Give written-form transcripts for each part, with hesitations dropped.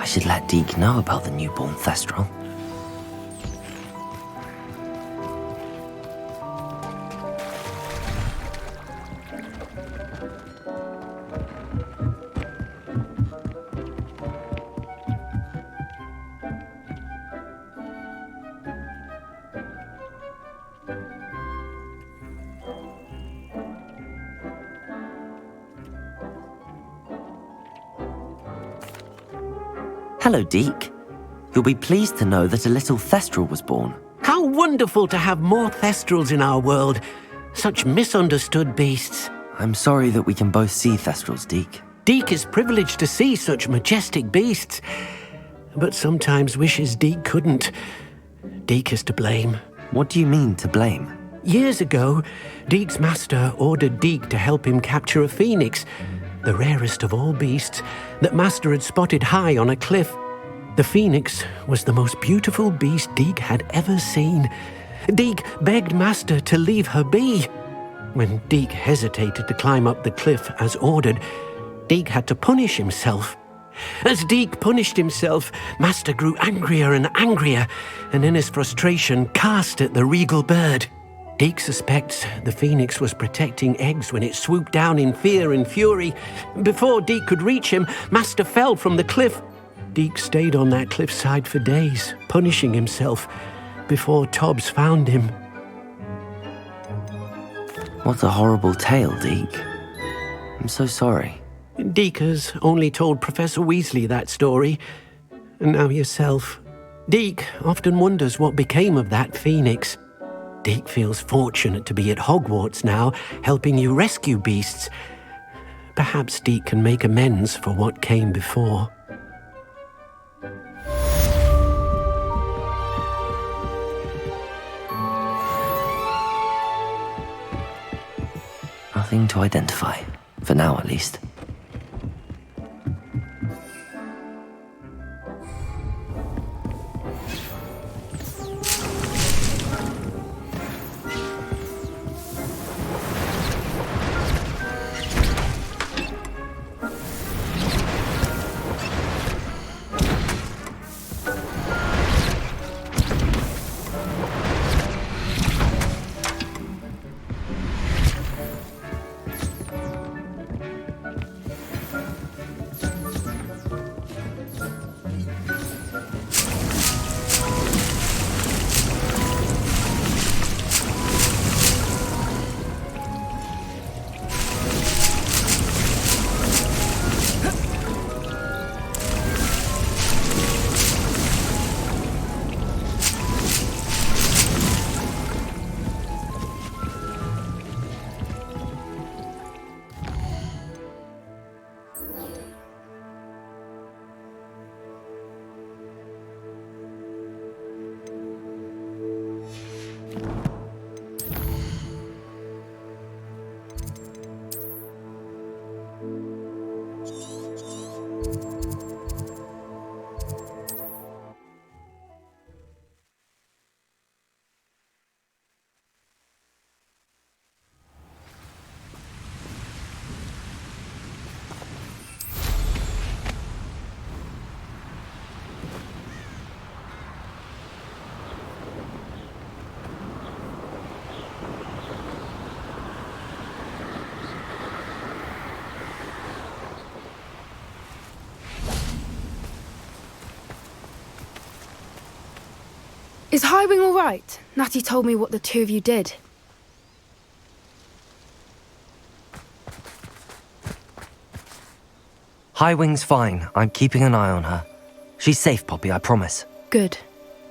should let Deke know about the newborn Thestral. Hello, Deke. You'll be pleased to know that a little Thestral was born. How wonderful to have more Thestrals in our world. Such misunderstood beasts. I'm sorry that we can both see Thestrals, Deke. Deke is privileged to see such majestic beasts, but sometimes wishes Deke couldn't. Deke is to blame. What do you mean, to blame? Years ago, Deke's master ordered Deke to help him capture a phoenix, the rarest of all beasts, that Master had spotted high on a cliff. The phoenix was the most beautiful beast Deke had ever seen. Deke begged Master to leave her be. When Deke hesitated to climb up the cliff as ordered, Deke had to punish himself. As Deke punished himself, Master grew angrier and angrier, and in his frustration cast at the regal bird. Deke suspects the phoenix was protecting eggs when it swooped down in fear and fury. Before Deke could reach him, Master fell from the cliff. Deke stayed on that cliffside for days, punishing himself, before Tobbs found him. What a horrible tale, Deke. I'm so sorry. Deke has only told Professor Weasley that story, and now yourself. Deke often wonders what became of that phoenix. Deke feels fortunate to be at Hogwarts now, helping you rescue beasts. Perhaps Deke can make amends for what came before. Nothing to identify, for now at least. Is Highwing all right? Natty told me what the two of you did. Highwing's fine. I'm keeping an eye on her. She's safe, Poppy, I promise. Good.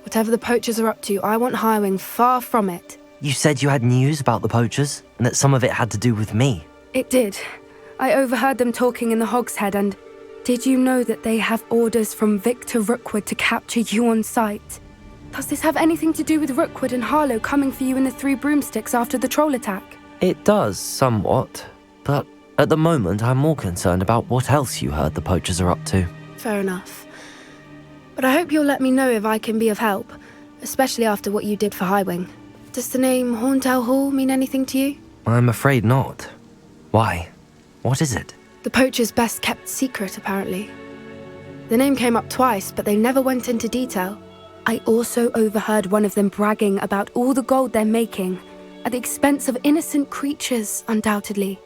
Whatever the poachers are up to, I want Highwing far from it. You said you had news about the poachers, and that some of it had to do with me. It did. I overheard them talking in the Hogshead, and did you know that they have orders from Victor Rookwood to capture you on sight? Does this have anything to do with Rookwood and Harlow coming for you in the Three Broomsticks after the troll attack? It does, somewhat. But at the moment, I'm more concerned about what else you heard the poachers are up to. Fair enough. But I hope you'll let me know if I can be of help, especially after what you did for Highwing. Does the name Horntail Hall mean anything to you? I'm afraid not. Why? What is it? The poacher's best kept secret, apparently. The name came up twice, but they never went into detail. I also overheard one of them bragging about all the gold they're making, at the expense of innocent creatures, undoubtedly.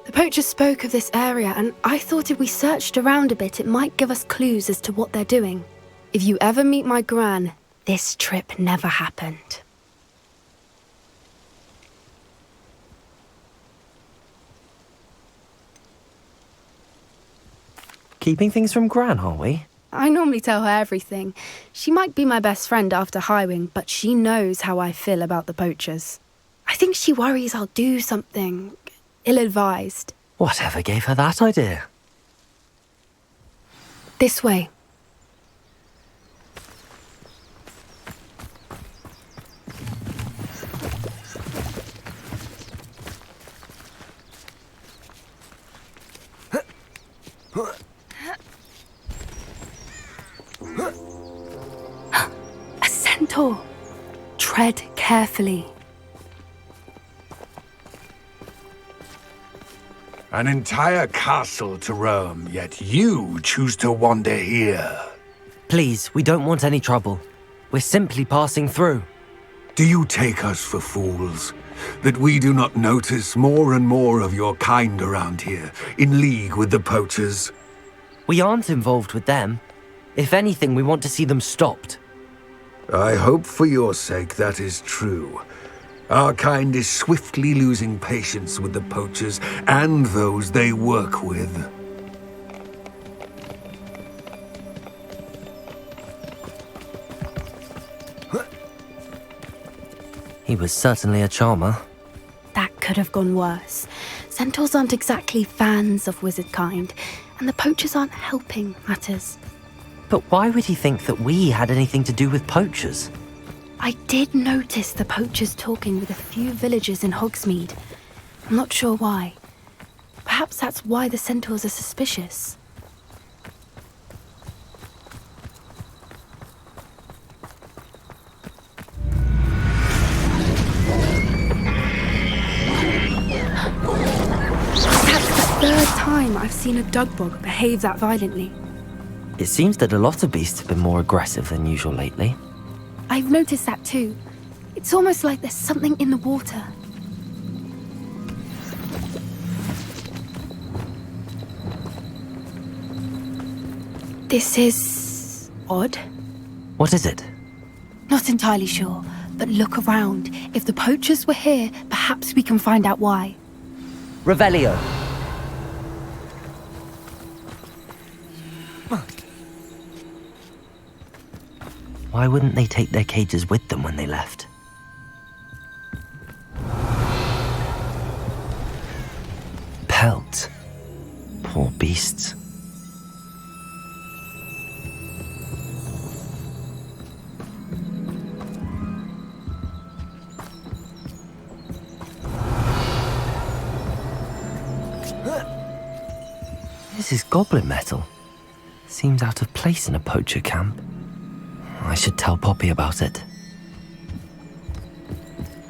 The poachers spoke of this area, and I thought if we searched around a bit, it might give us clues as to what they're doing. If you ever meet my gran, this trip never happened. Keeping things from Gran, are we? I normally tell her everything. She might be my best friend after Highwing, but she knows how I feel about the poachers. I think she worries I'll do something ill-advised. Whatever gave her that idea? This way. A centaur. Tread carefully. An entire castle to roam, yet you choose to wander here. Please, we don't want any trouble. We're simply passing through. Do you take us for fools? That we do not notice more and more of your kind around here, in league with the poachers? We aren't involved with them. If anything, we want to see them stopped. I hope for your sake that is true. Our kind is swiftly losing patience with the poachers and those they work with. He was certainly a charmer. That could have gone worse. Centaurs aren't exactly fans of wizard kind, and the poachers aren't helping matters. But why would he think that we had anything to do with poachers? I did notice the poachers talking with a few villagers in Hogsmeade. I'm not sure why. Perhaps that's why the centaurs are suspicious. That's the third time I've seen a dugbog behave that violently. It seems that a lot of beasts have been more aggressive than usual lately. I've noticed that too. It's almost like there's something in the water. This is odd. What is it? Not entirely sure, but look around. If the poachers were here, perhaps we can find out why. Revelio. Why wouldn't they take their cages with them when they left? Pelt. Poor beasts. This is goblin metal. Seems out of place in a poacher camp. I should tell Poppy about it.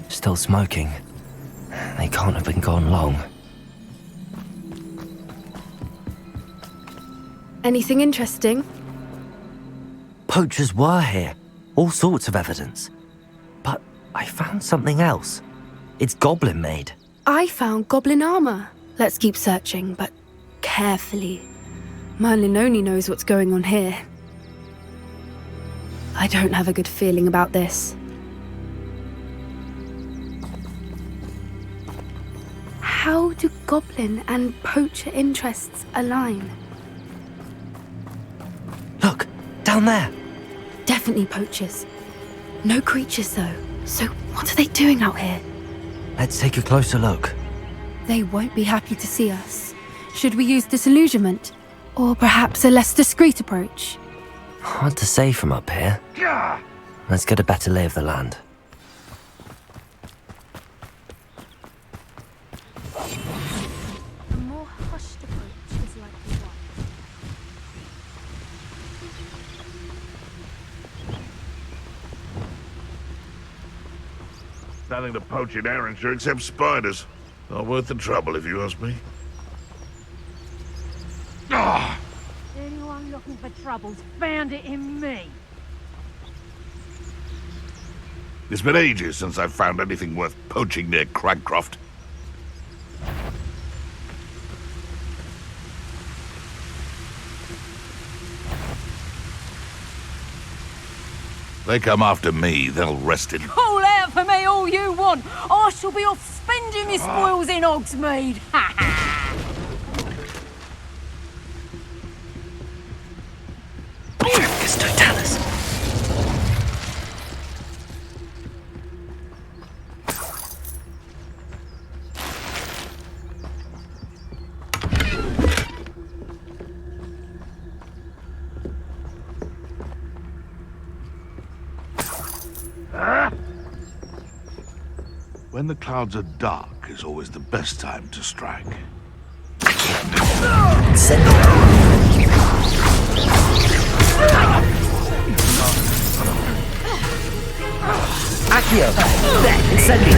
Still smoking. They can't have been gone long. Anything interesting? Poachers were here. All sorts of evidence. But I found something else. It's goblin made. I found goblin armor. Let's keep searching, but carefully. Merlin only knows what's going on here. I don't have a good feeling about this. How do goblin and poacher interests align? Look, down there. Definitely poachers. No creatures though. So what are they doing out here? Let's take a closer look. They won't be happy to see us. Should we use disillusionment? Or perhaps a less discreet approach? Hard to say from up here. Let's get a better lay of the land. A more hushed approach is likely one. Nothing to poach in Arrynshire except spiders. Not worth the trouble, if you ask me. Ah! Anyone Anyone looking for troubles found it in me. It's been ages since I've found anything worth poaching near Cragcroft. They come after me, they'll rest in. Call out for me all you want. I shall be off spending my spoils in Hogsmeade. Ha ha! Totalis. When the clouds are dark is always the best time to strike. Accio! There! Incendio!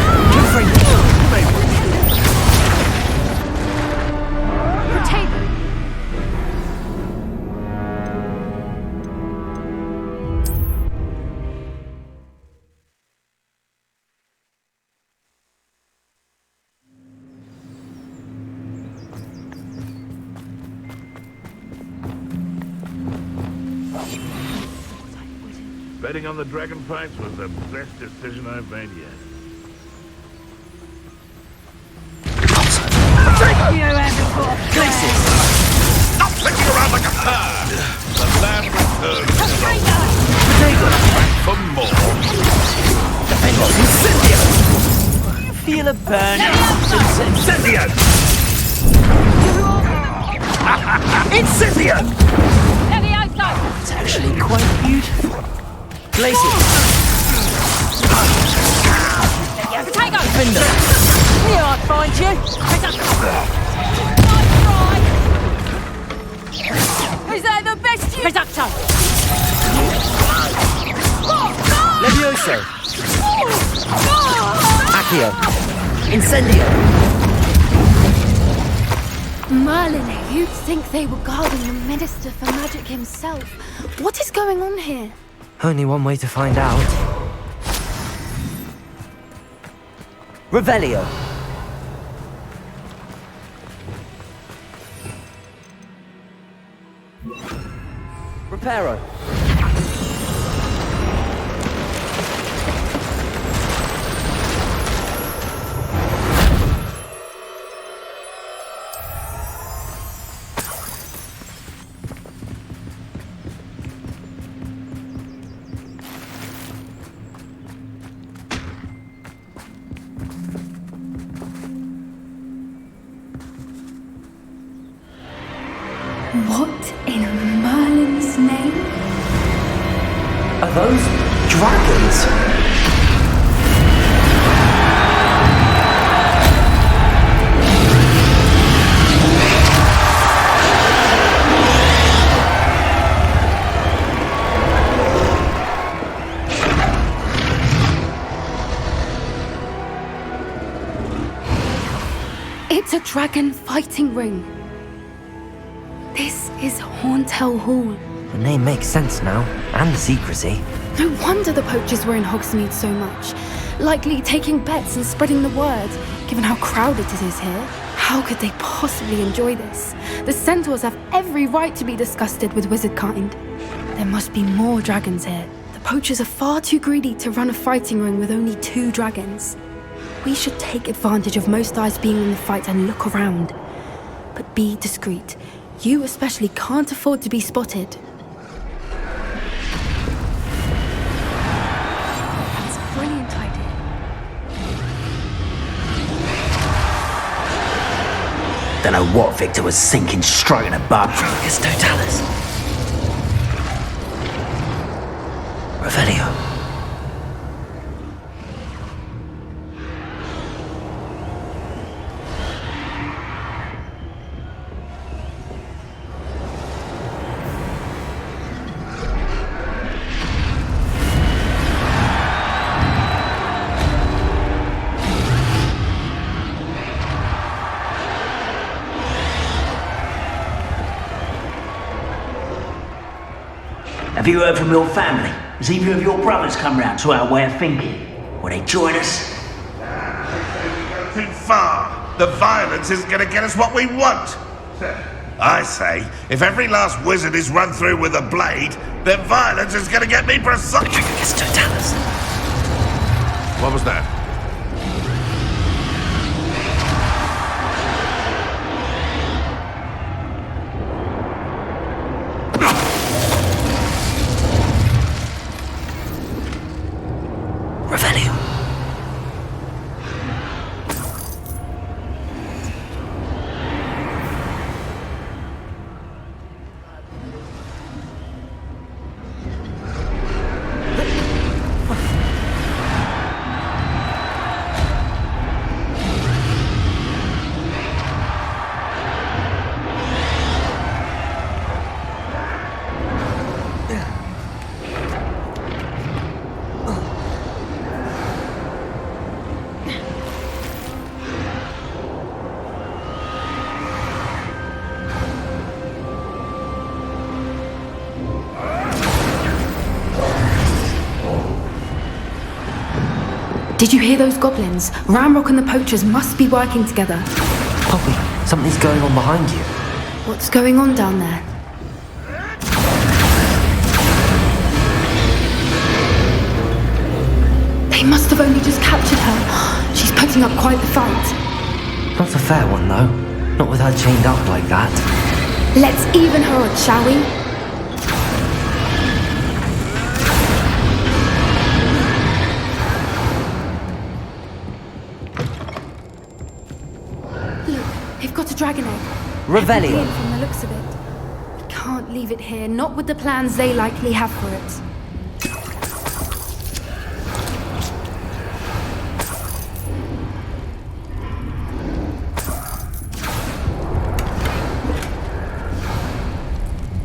Rotate! Betting on the dragon fights was the best decision I've made yet. You haven't got a plan. Stop flicking around like a herd! The land returns for more. Feel a burn. Incendio! Incendio! Levioso! It's actually quite beautiful. Glacier. Potato! Finder. Here I find you. Is that the best you... Risotto! Levioso. Accio. Incendio. Merlin, you'd think they were guarding the Minister for Magic himself. What is going on here? Only one way to find out. Revelio. Reparo. What in Merlin's name? Are those dragons? It's a dragon fighting ring. This is Hauntel Hall. The name makes sense now, and the secrecy. No wonder the poachers were in Hogsmeade so much. Likely taking bets and spreading the word, given how crowded it is here. How could they possibly enjoy this? The centaurs have every right to be disgusted with wizard kind. There must be more dragons here. The poachers are far too greedy to run a fighting ring with only 2 dragons. We should take advantage of most eyes being in the fight and look around. But be discreet. You especially can't afford to be spotted. That's a brilliant idea. Don't know what Victor was thinking, stroking a butt. It's Totalis. Revelio. Have you heard from your family? Has either of your brothers come round to our way of thinking? Will they join us? Too far. The violence isn't going to get us what we want. I say, if every last wizard is run through with a blade, then violence is going to get me precise. What was that? Revelio. Did you hear those goblins? Ramrock and the poachers must be working together. Poppy, something's going on behind you. What's going on down there? They must have only just captured her. She's putting up quite the fight. Not a fair one, though. Not with her chained up like that. Let's even her odds, shall we? They've got a dragon egg. Revelio. From the looks of it. We can't leave it here, not with the plans they likely have for it.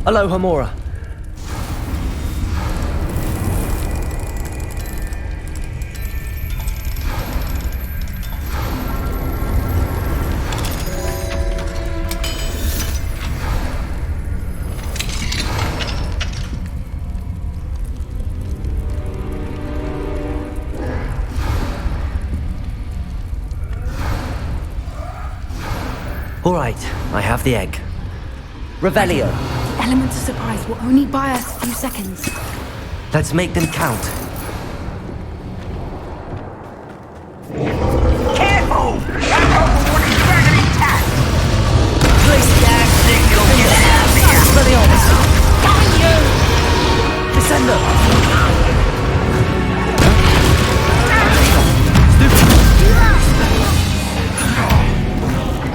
Hello, Hamora. All right, I have the egg. Revelio. The element of surprise will only buy us a few seconds. Let's make them count. Careful! Dragon intact! Place the axe, then you'll get out of here! Expelliarmus! Damn you! Descender!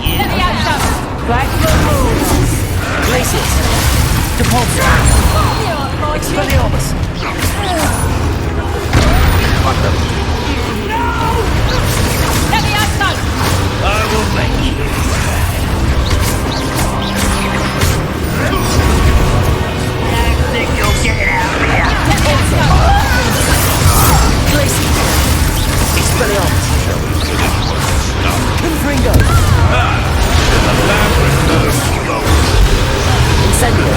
Let me out, though. Back to the rules! Glacius! Depulso! Expelliarmus! Let me out, though. I will make you. I think you'll get out of here! Let me out, though. Glacius! Expelliarmus! Confringo! Incendio!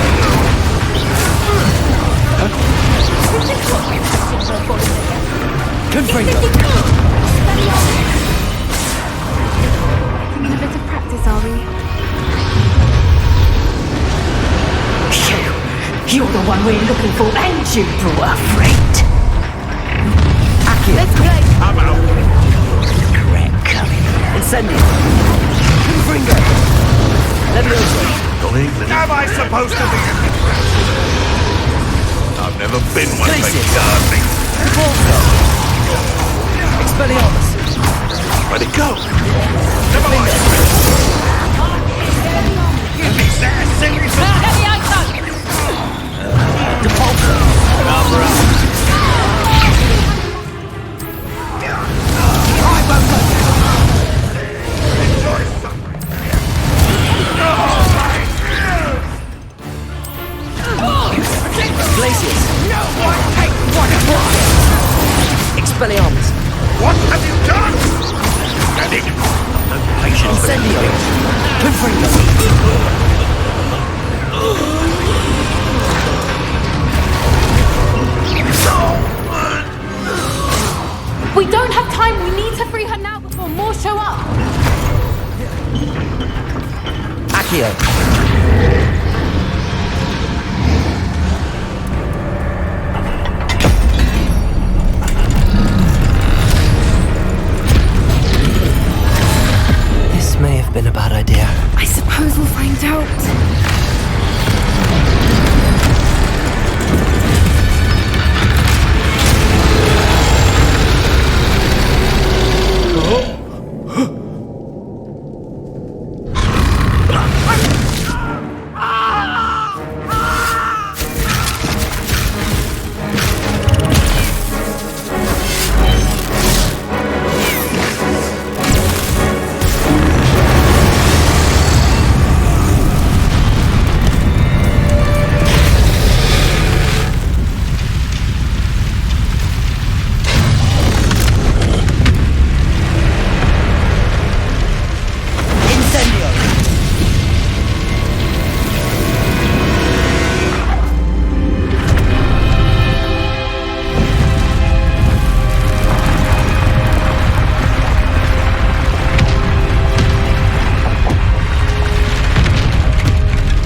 Confringo! In a bit of practice, are we? You're the one we're looking for, and you brought a friend! Accio! Let's play! I'm out. Regret coming here. Incendio! Confringo! Levioso! Am I supposed to be? I've never been one for Glacius. gardening. Depulso! Expelliarmus! Where'd it go? Never mind. Is that seriously? Let me out, though. Depulso! Glacius! No one take what it was. Expelliarmus! What have you done? Daddy, no patience. Incendio! Confringo! Accio! This may have been a bad idea. I suppose we'll find out.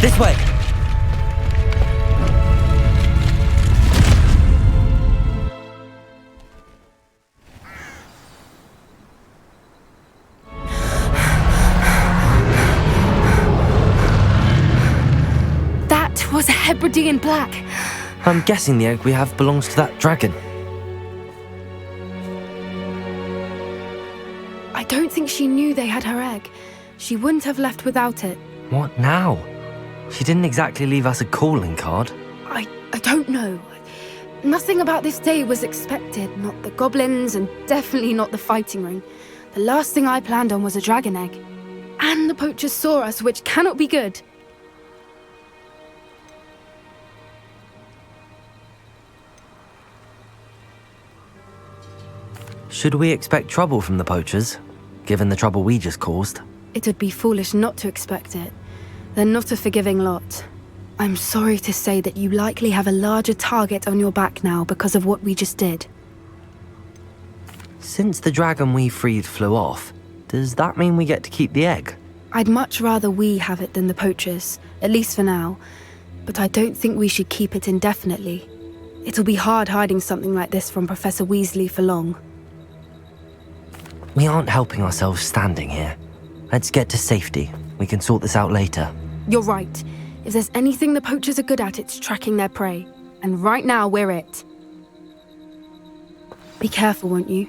This way! That was a Hebridean black. I'm guessing the egg we have belongs to that dragon. I don't think she knew they had her egg. She wouldn't have left without it. What now? She didn't exactly leave us a calling card. I don't know. Nothing about this day was expected. Not the goblins, and definitely not the fighting ring. The last thing I planned on was a dragon egg. And the poachers saw us, which cannot be good. Should we expect trouble from the poachers, given the trouble we just caused? It would be foolish not to expect it. They're not a forgiving lot. I'm sorry to say that you likely have a larger target on your back now because of what we just did. Since the dragon we freed flew off, does that mean we get to keep the egg? I'd much rather we have it than the poachers, at least for now. But I don't think we should keep it indefinitely. It'll be hard hiding something like this from Professor Weasley for long. We aren't helping ourselves standing here. Let's get to safety. We can sort this out later. You're right. If there's anything the poachers are good at, it's tracking their prey. And right now, we're it. Be careful, won't you?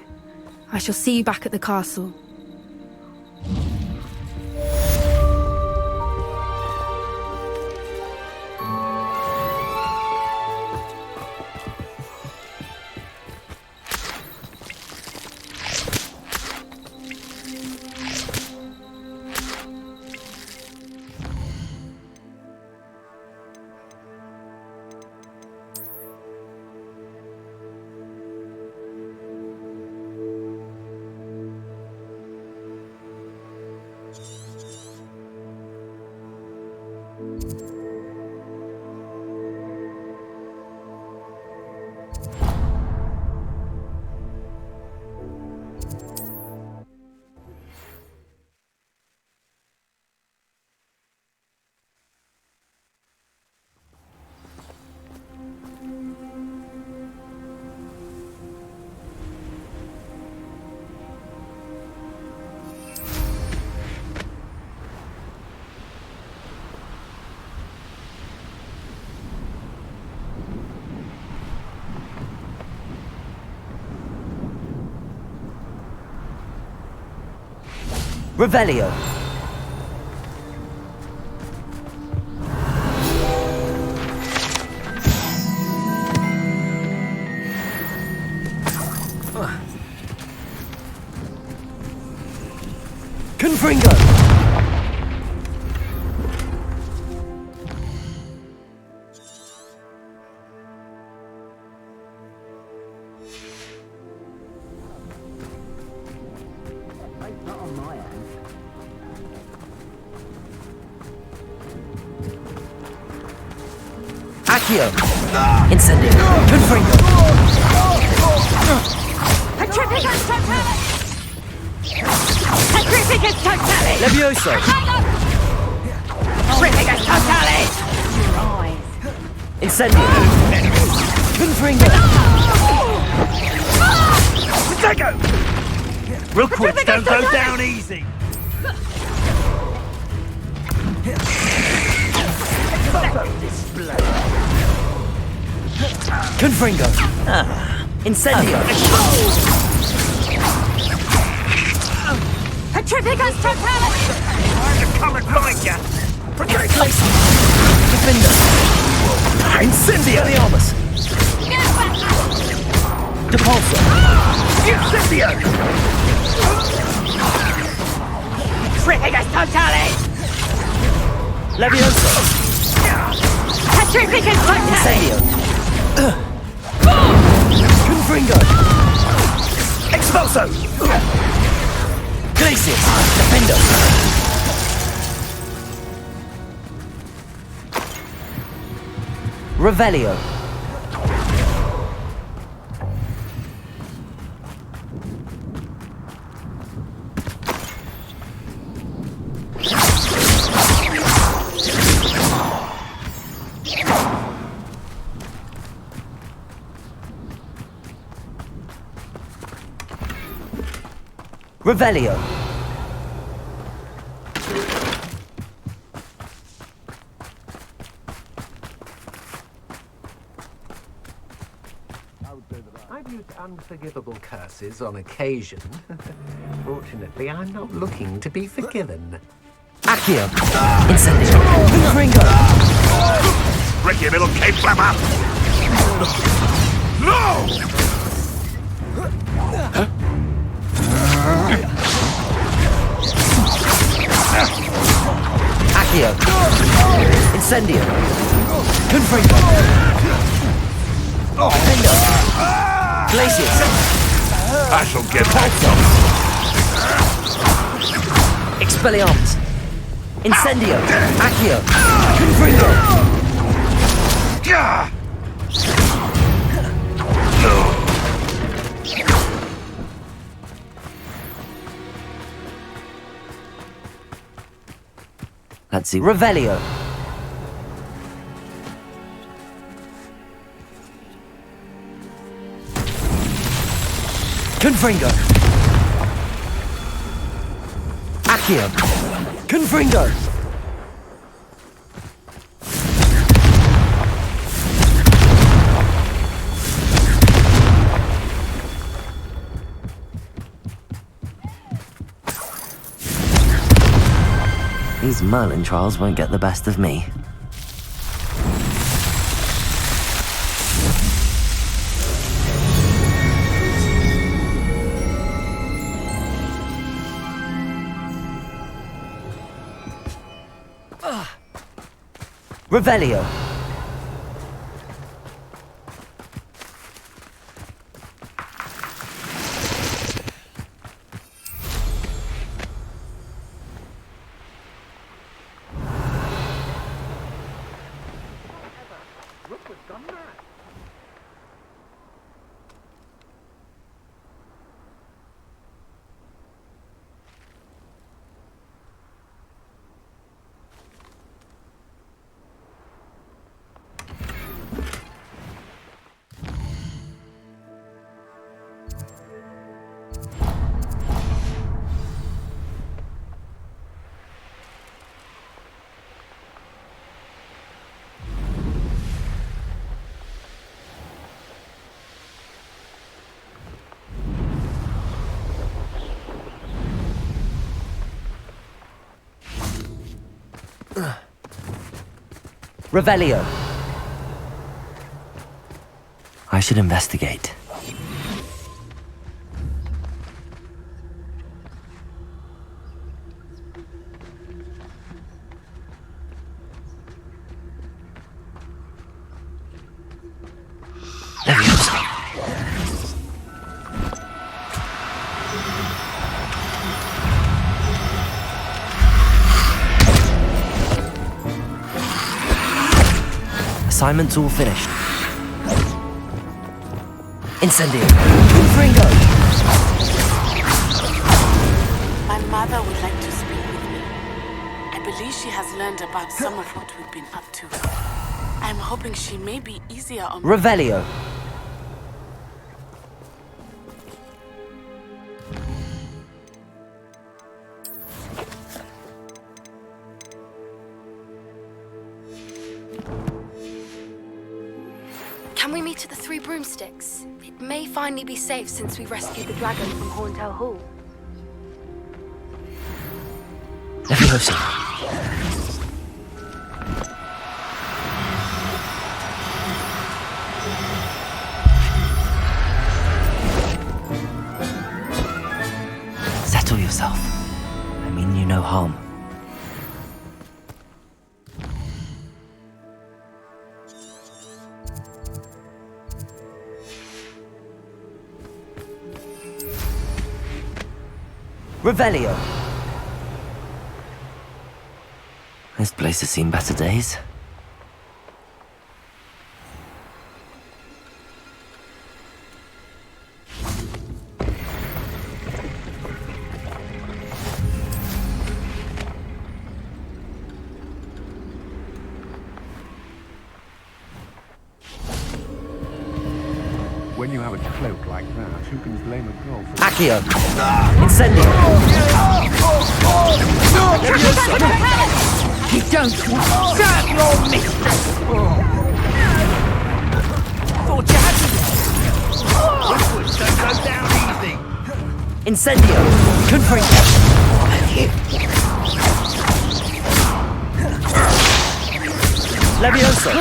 I shall see you back at the castle. Revelio! Confringo! Accio! Incendio! Confringo! Petrificus totalis! Petrificus totalis! Levioso! Triplicus Totalis! Your eyes. Incendio! Confringo! Protego! Rookwoods don't go down easy! Confringo! Incendio! Triplicus Totalis! I'm come and find ya! Defender! Incendio! Leomus! Depulso! Incendio! Triplicus Totalis! Levioso! Triplicus Totalis! Incendio! Confringo! Expulso! Glacius! Defendo! Revelio! Revelio! I've used unforgivable curses on occasion. Fortunately, I'm not looking to be forgiven. Accio! Incendio! Confringo! Ricky, little cave flapper! No! Accio! Incendio! Confringo! Defendo! Glacius! I shall get back. Expelliarmus! Incendio! Accio! Confringo! Gah! Let's see. Revelio! Confringo! Accio! Confringo! These Merlin trials won't get the best of me. Revelio! Revelio! I should investigate. Levioso! Assignment's all finished. Incendio! Confringo! My mother would like to speak with me. I believe she has learned about some of what we've been up to. I'm hoping she may be easier on... Revelio. Can we meet at the Three Broomsticks? It may finally be safe since we rescued the dragon from Horntail Hall. Leviosa. Settle yourself. I mean you no harm. Revelio. This place has seen better days. When you have a cloak like that, who can blame a girl for... Accio! Incendio! You don't serve your mistress! Thought you had to. Rookwoods don't go down easy. Incendio! Confringo! Leviosa!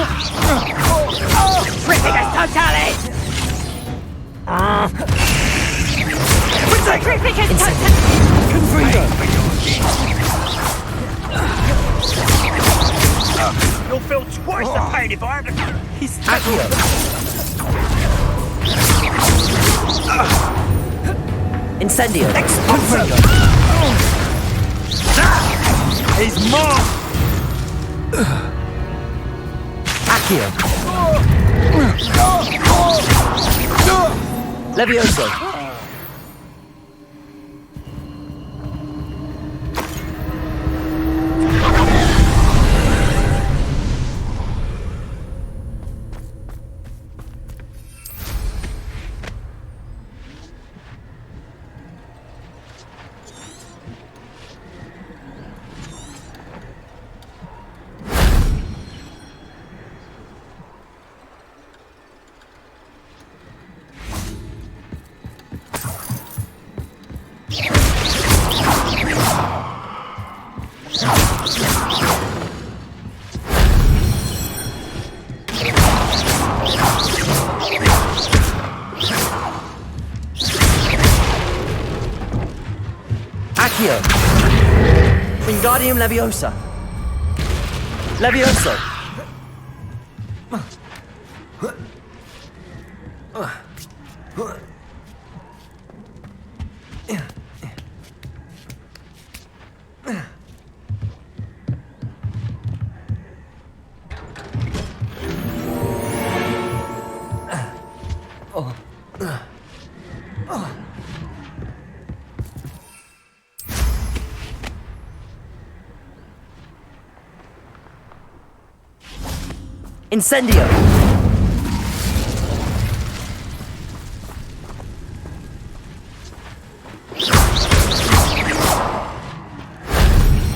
Ridiculous totality! Confringo! You'll feel twice the pain if I have to... He's Accio! Incendio! Confringo! He's more! Accio! Levioso! Accio! Wingardium Leviosa! Levioso! Incendio!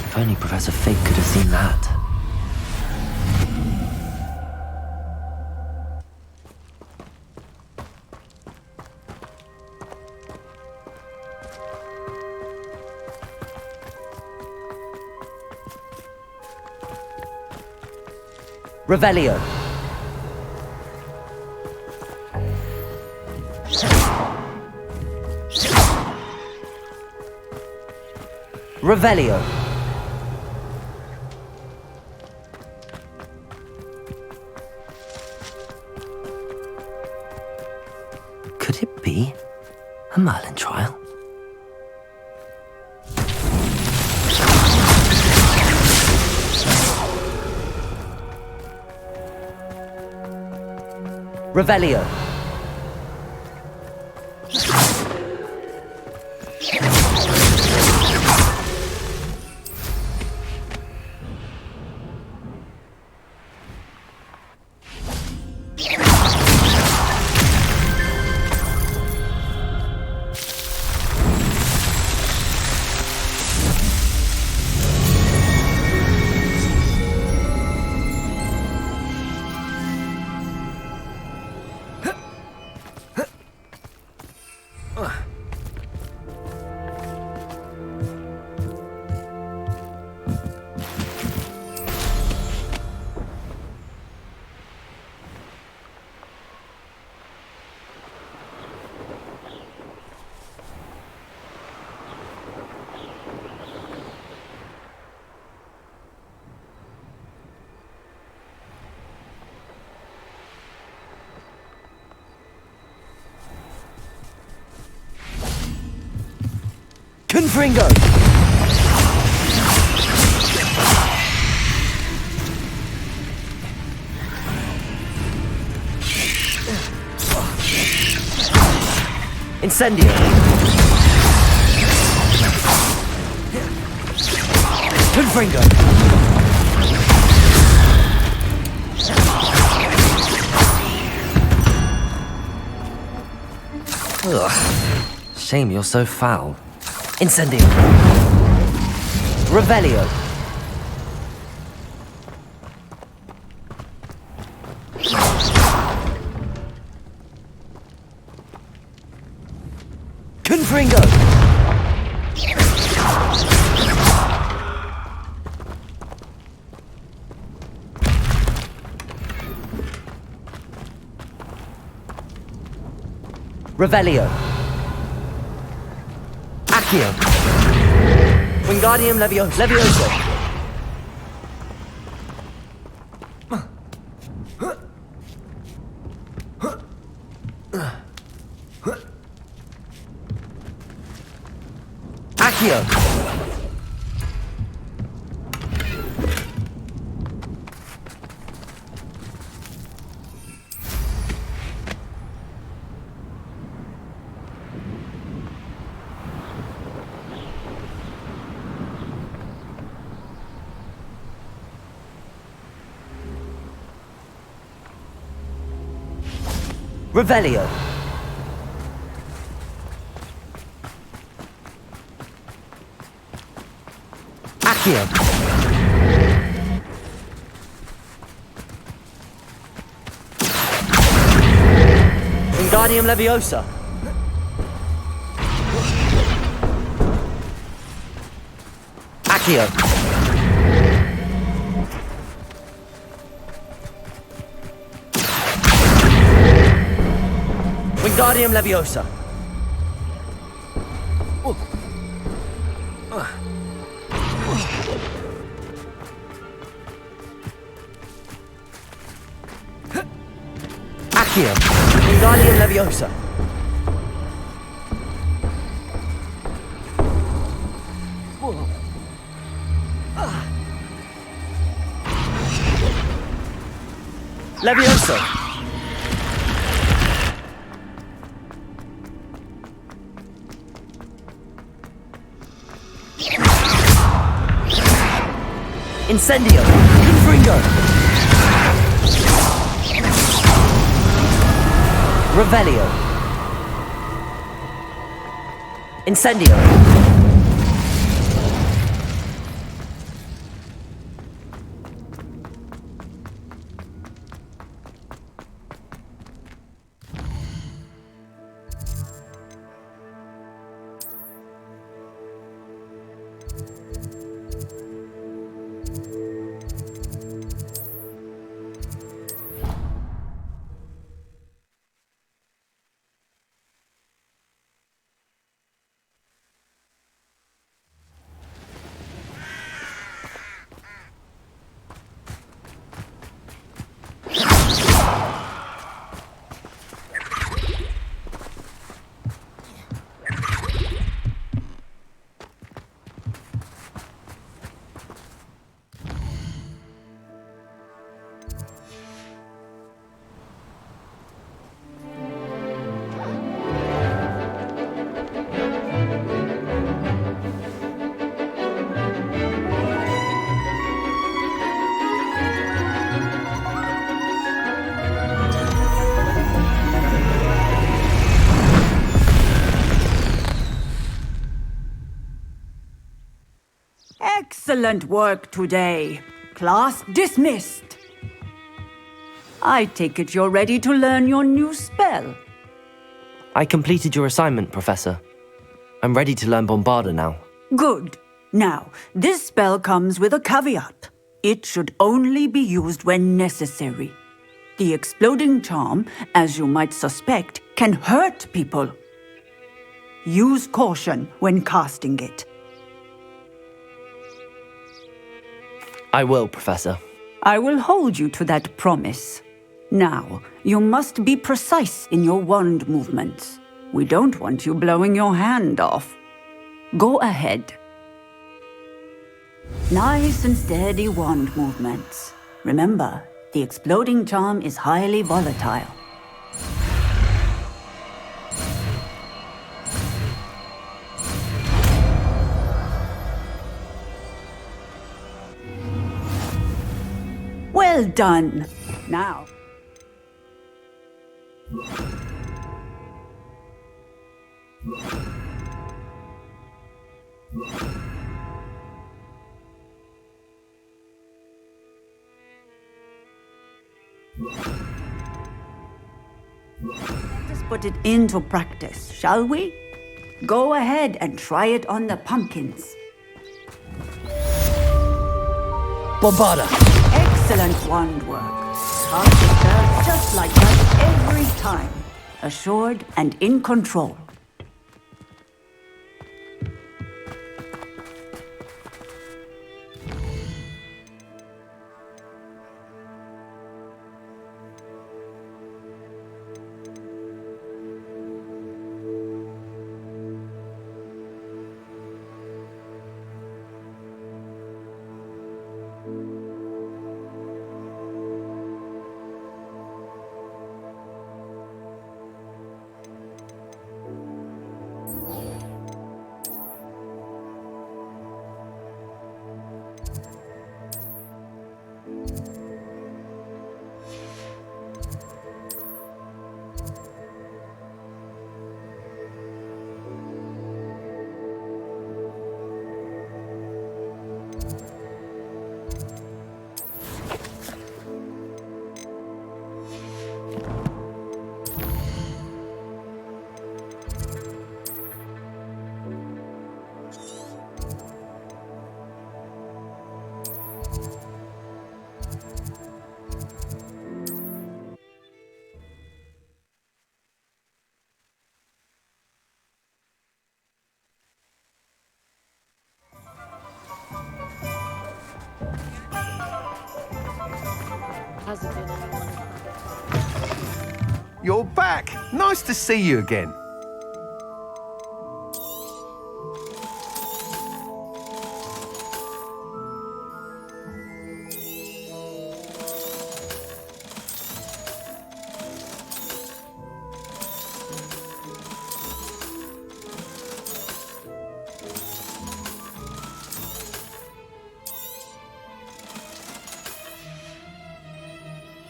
If only Professor Fig could have seen that. Revelio. Revelio. Could it be a Merlin trial? Revelio. Confringo! Incendio! Confringo! Ugh. Shame you're so foul. Incendio! Revelio! Confringo! Revelio! Accio! Wingardium Levioso! Accio! Revelio! Accio! Wingardium Leviosa! Accio! Wingardium Leviosa! Accio! Wingardium Leviosa! Leviosa! Incendio! Confringo! Revelio! Incendio! Excellent work today. Class dismissed. I take it you're ready to learn your new spell. I completed your assignment, Professor. I'm ready to learn Bombarda now. Good. Now, this spell comes with a caveat. It should only be used when necessary. The exploding charm, as you might suspect, can hurt people. Use caution when casting it. I will, Professor. I will hold you to that promise. Now, you must be precise in your wand movements. We don't want you blowing your hand off. Go ahead. Nice and steady wand movements. Remember, the exploding charm is highly volatile. Well done. Now. Let us put it into practice, shall we? Go ahead and try it on the pumpkins. Bombarda! Excellent wand work. Cast the spell just like that every time. Assured and in control. You're back! Nice to see you again.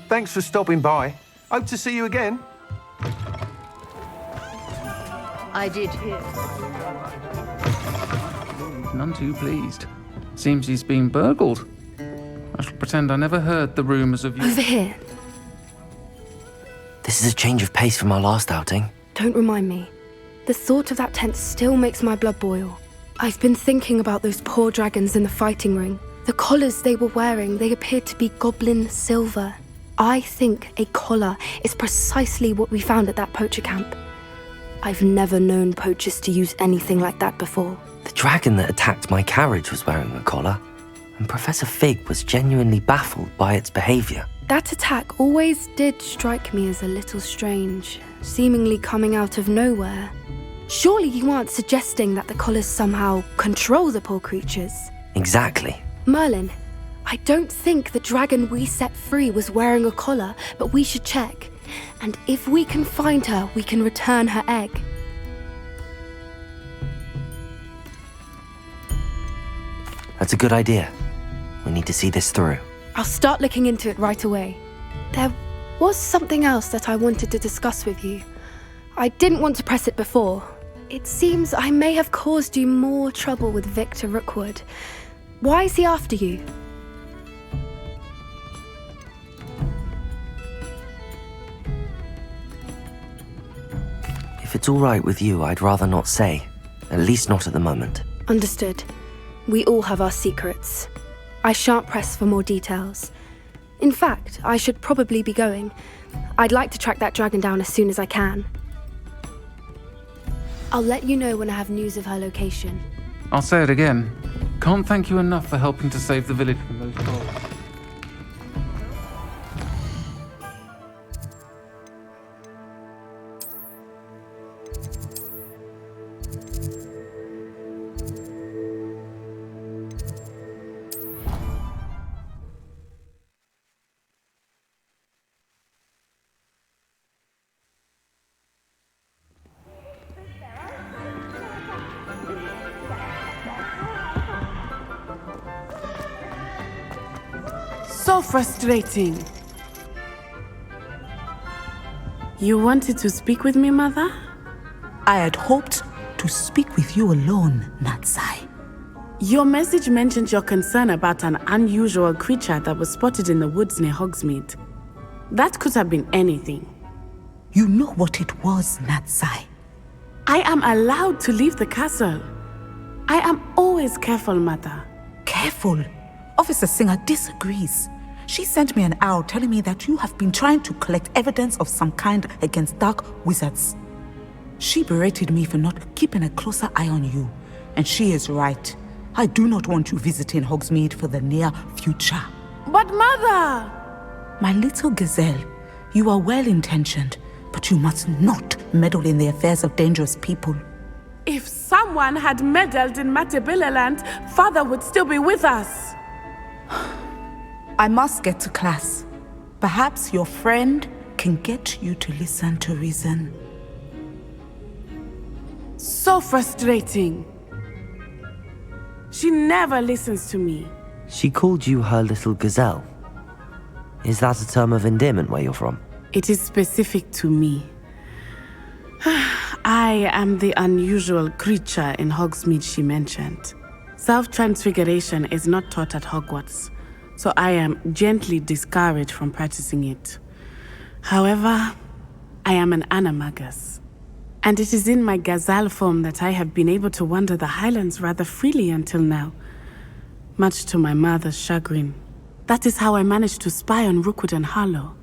Thanks for stopping by. Hope to see you again. I did hear. None too pleased. Seems he's been burgled. I shall pretend I never heard the rumours of you. Over here. This is a change of pace from our last outing. Don't remind me. The thought of that tent still makes my blood boil. I've been thinking about those poor dragons in the fighting ring. The collars they were wearing, they appeared to be goblin silver. I think a collar is precisely what we found at that poacher camp. I've never known poachers to use anything like that before. The dragon that attacked my carriage was wearing a collar, and Professor Fig was genuinely baffled by its behaviour. That attack always did strike me as a little strange, seemingly coming out of nowhere. Surely you aren't suggesting that the collars somehow control the poor creatures? Exactly. Merlin, I don't think the dragon we set free was wearing a collar, but we should check. And if we can find her, we can return her egg. That's a good idea. We need to see this through. I'll start looking into it right away. There was something else that I wanted to discuss with you. I didn't want to press it before. It seems I may have caused you more trouble with Victor Rookwood. Why is he after you? If it's all right with you, I'd rather not say. At least not at the moment. Understood. We all have our secrets. I shan't press for more details. In fact, I should probably be going. I'd like to track that dragon down as soon as I can. I'll let you know when I have news of her location. I'll say it again. Can't thank you enough for helping to save the village from those trolls. So frustrating. You wanted to speak with me, Mother? I had hoped to speak with you alone, Natsai. Your message mentioned your concern about an unusual creature that was spotted in the woods near Hogsmeade. That could have been anything. You know what it was, Natsai. I am allowed to leave the castle. I am always careful, Mother. Careful? Officer Singer disagrees. She sent me an owl telling me that you have been trying to collect evidence of some kind against dark wizards. She berated me for not keeping a closer eye on you, and she is right. I do not want you visiting Hogsmeade for the near future. But Mother! My little gazelle, you are well-intentioned, but you must not meddle in the affairs of dangerous people. If someone had meddled in Matabeleland, Father would still be with us. I must get to class. Perhaps your friend can get you to listen to reason. So frustrating. She never listens to me. She called you her little gazelle. Is that a term of endearment where you're from? It is specific to me. I am the unusual creature in Hogsmeade she mentioned. Self-transfiguration is not taught at Hogwarts, so I am gently discouraged from practicing it. However, I am an animagus, and it is in my gazelle form that I have been able to wander the Highlands rather freely until now, much to my mother's chagrin. That is how I managed to spy on Rookwood and Harlow.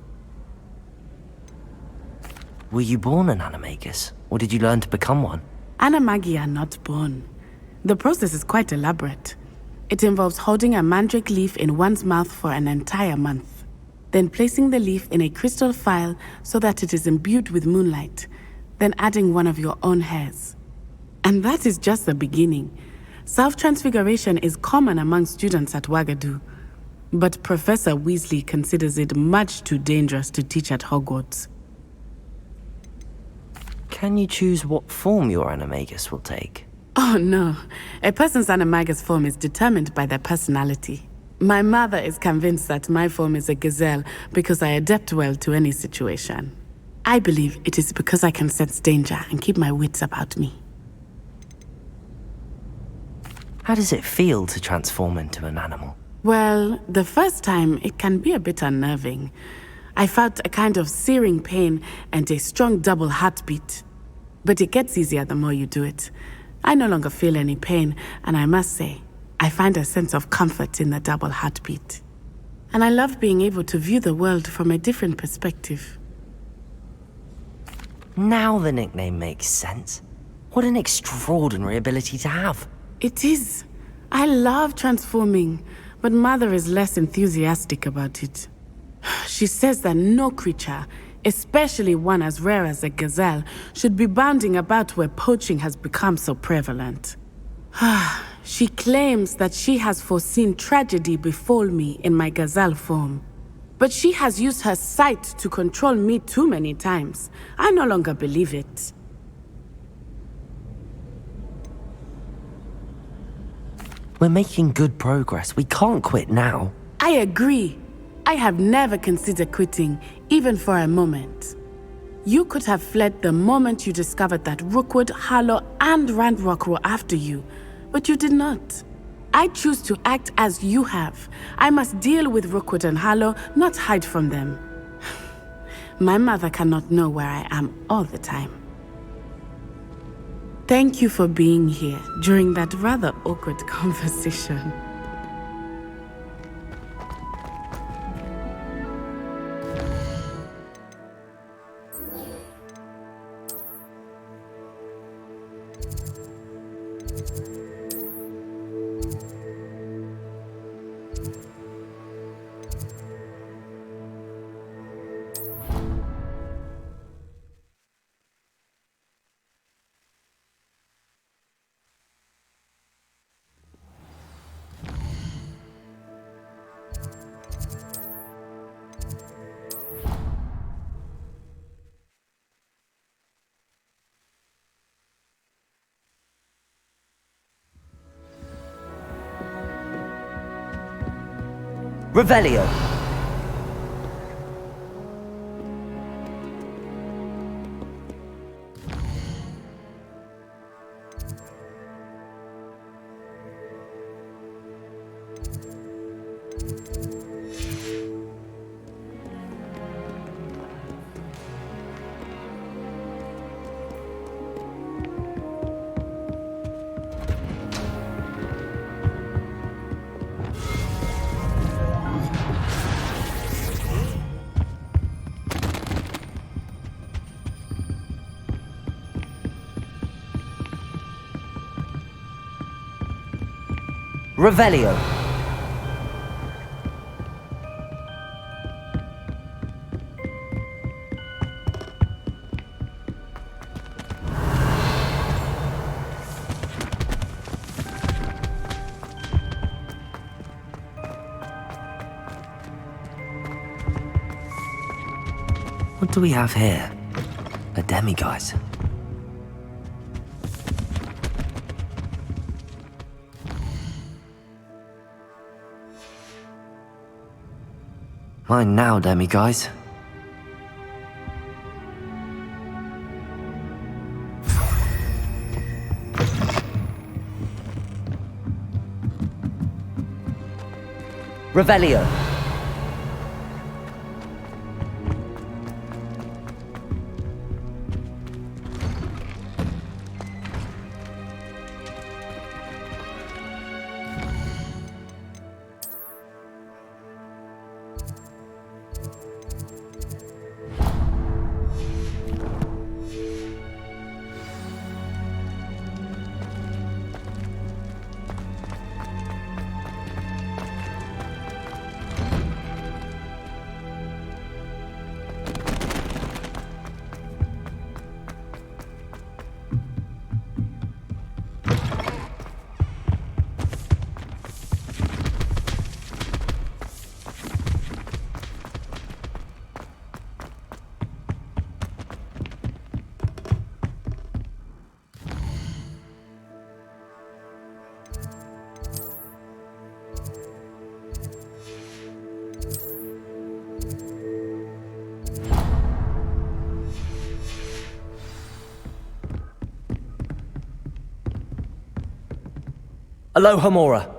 Were you born an animagus, or did you learn to become one? Animagi are not born. The process is quite elaborate. It involves holding a mandrake leaf in one's mouth for an entire month, then placing the leaf in a crystal phial so that it is imbued with moonlight, then adding one of your own hairs. And that is just the beginning. Self-transfiguration is common among students at Wagadu, but Professor Weasley considers it much too dangerous to teach at Hogwarts. Can you choose what form your animagus will take? Oh no, a person's animagus form is determined by their personality. My mother is convinced that my form is a gazelle because I adapt well to any situation. I believe it is because I can sense danger and keep my wits about me. How does it feel to transform into an animal? Well, the first time it can be a bit unnerving. I felt a kind of searing pain and a strong double heartbeat. But it gets easier the more you do it. I no longer feel any pain, and I must say, I find a sense of comfort in the double heartbeat. And I love being able to view the world from a different perspective. Now the nickname makes sense. What an extraordinary ability to have. It is. I love transforming, but Mother is less enthusiastic about it. She says that no creature, especially one as rare as a gazelle, should be bounding about where poaching has become so prevalent. She claims that she has foreseen tragedy befall me in my gazelle form. But she has used her sight to control me too many times. I no longer believe it. We're making good progress. We can't quit now. I agree. I have never considered quitting, even for a moment. You could have fled the moment you discovered that Rookwood, Harlow, and Ranrock were after you, but you did not. I choose to act as you have. I must deal with Rookwood and Harlow, not hide from them. My mother cannot know where I am all the time. Thank you for being here during that rather awkward conversation. Revelio. Revelio. What do we have here? A demiguise. Mine now, demiguise. Revelio. Aloha Mora.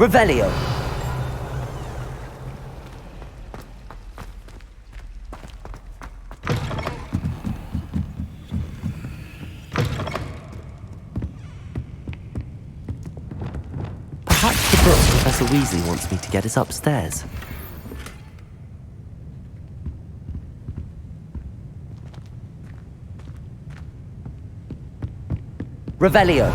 Revelio. Perhaps the book Professor Weasley wants me to get is upstairs. Revelio.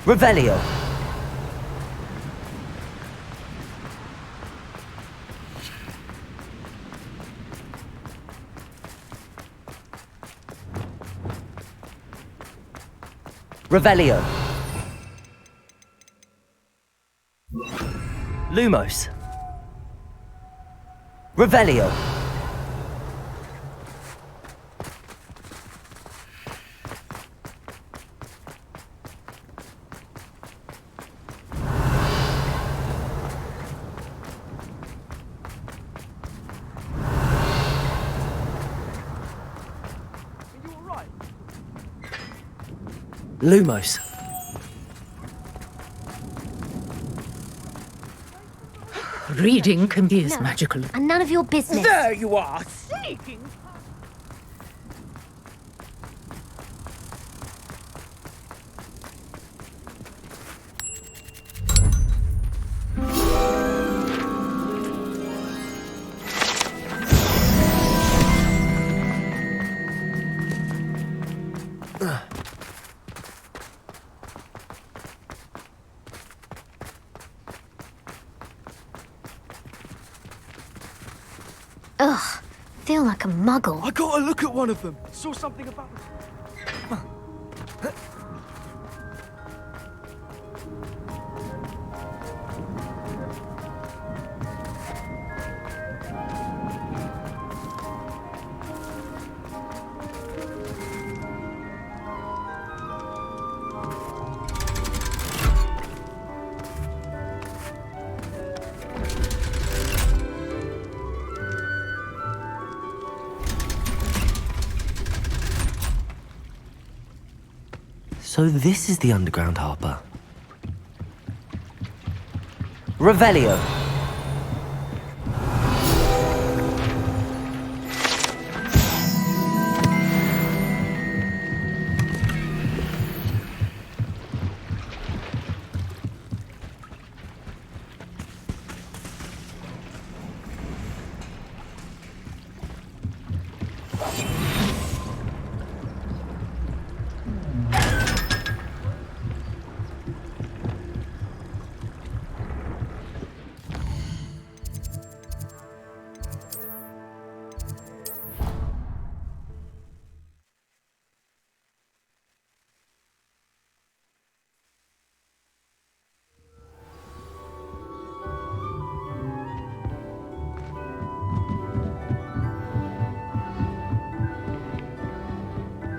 Revelio. Revelio. Lumos. Revelio. Lumos. Reading can be as magical. And none of your business. There you are, sneaking. feel like a muggle. I got a look at one of them. Saw something about... So this is the underground harbour. Revelio.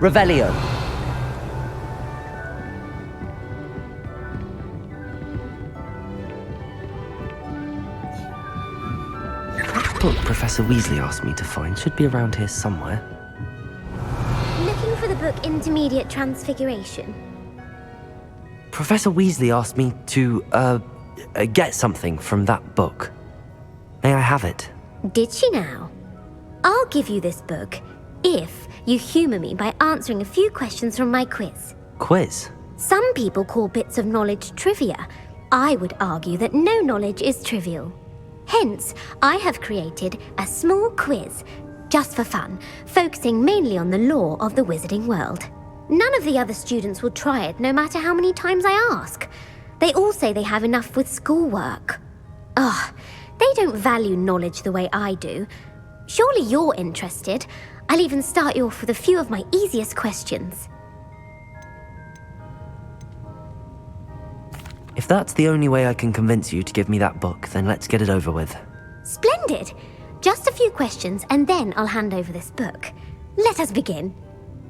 Revelio. That book Professor Weasley asked me to find should be around here somewhere. Looking for the book Intermediate Transfiguration. Professor Weasley asked me to, get something from that book. May I have it? Did she now? I'll give you this book if you humour me by answering a few questions from my quiz. Quiz? Some people call bits of knowledge trivia. I would argue that no knowledge is trivial. Hence, I have created a small quiz, just for fun, focusing mainly on the lore of the wizarding world. None of the other students will try it, no matter how many times I ask. They all say they have enough with schoolwork. Ugh, they don't value knowledge the way I do. Surely you're interested. I'll even start you off with a few of my easiest questions. If that's the only way I can convince you to give me that book, then let's get it over with. Splendid! Just a few questions and then I'll hand over this book. Let us begin.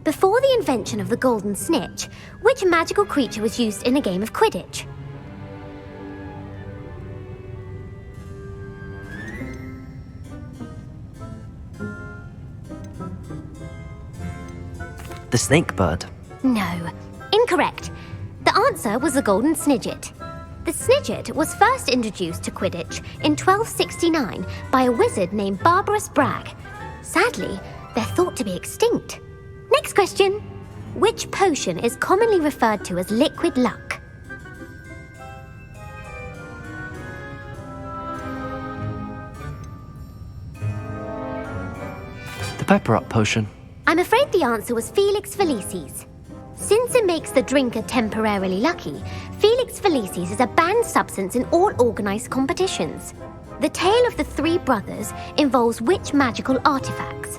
Before the invention of the golden snitch, which magical creature was used in a game of Quidditch? The snake bird. No, incorrect. The answer was the golden snidget. The snidget was first introduced to Quidditch in 1269 by a wizard named Barbarous Bragg. Sadly, they're thought to be extinct. Next question. Which potion is commonly referred to as liquid luck? The pepper up potion. I'm afraid the answer was Felix Felicis. Since it makes the drinker temporarily lucky, Felix Felicis is a banned substance in all organised competitions. The tale of the three brothers involves which magical artifacts?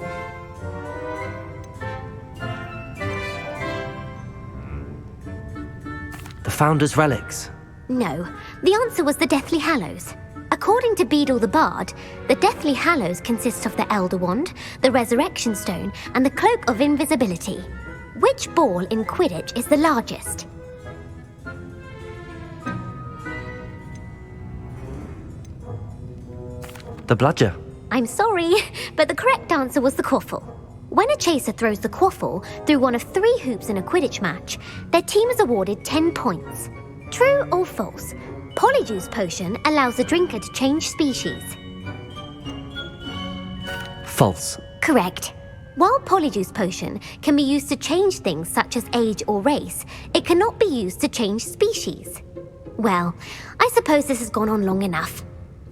The Founder's Relics. No, the answer was the Deathly Hallows. According to Beadle the Bard, the Deathly Hallows consists of the Elder Wand, the Resurrection Stone, and the Cloak of Invisibility. Which ball in Quidditch is the largest? The bludger. I'm sorry, but the correct answer was the quaffle. When a chaser throws the quaffle through one of 3 hoops in a Quidditch match, their team is awarded 10 points. True or false? Polyjuice Potion allows the drinker to change species. False. Correct. While Polyjuice Potion can be used to change things such as age or race, it cannot be used to change species. Well, I suppose this has gone on long enough.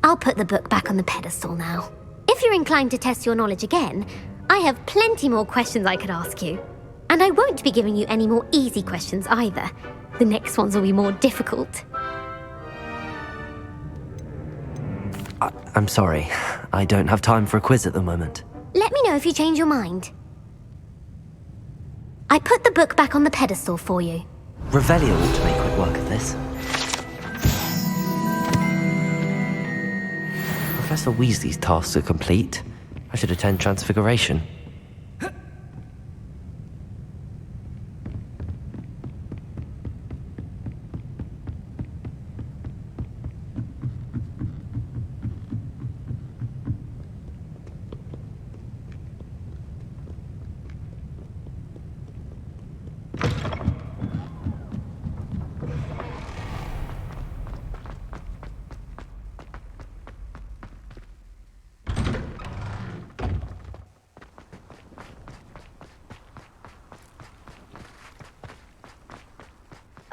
I'll put the book back on the pedestal now. If you're inclined to test your knowledge again, I have plenty more questions I could ask you. And I won't be giving you any more easy questions either. The next ones will be more difficult. I'm sorry. I don't have time for a quiz at the moment. Let me know if you change your mind. I put the book back on the pedestal for you. Revelio ought to make quick work of this. Professor Weasley's tasks are complete. I should attend Transfiguration.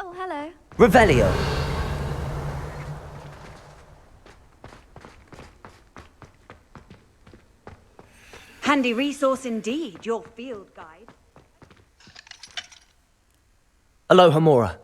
Oh, hello. Revelio! Handy resource indeed, your field guide. Aloha, Mora.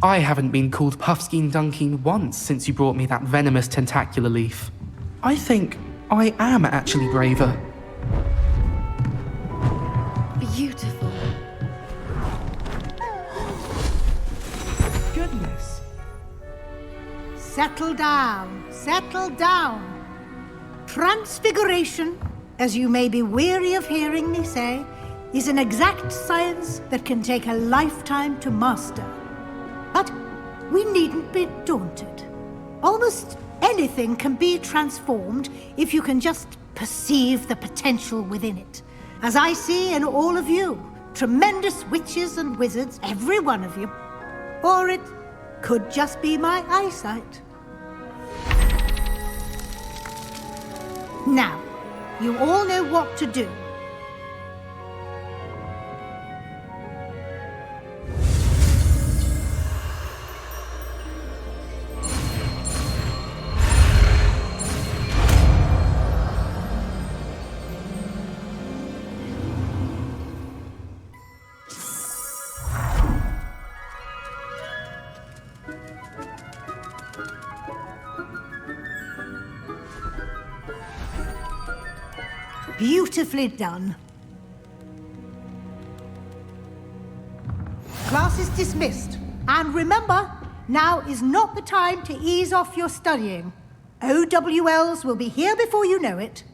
I haven't been called Puffskein Dunking once since you brought me that venomous tentacular leaf. I think I am actually braver. Beautiful. Goodness. Settle down, settle down. Transfiguration, as you may be weary of hearing me say, is an exact science that can take a lifetime to master. But we needn't be daunted. Almost anything can be transformed if you can just perceive the potential within it. As I see in all of you, tremendous witches and wizards, every one of you. Or it could just be my eyesight. Now, you all know what to do. Beautifully done. Class is dismissed. And remember, now is not the time to ease off your studying. OWLs will be here before you know it.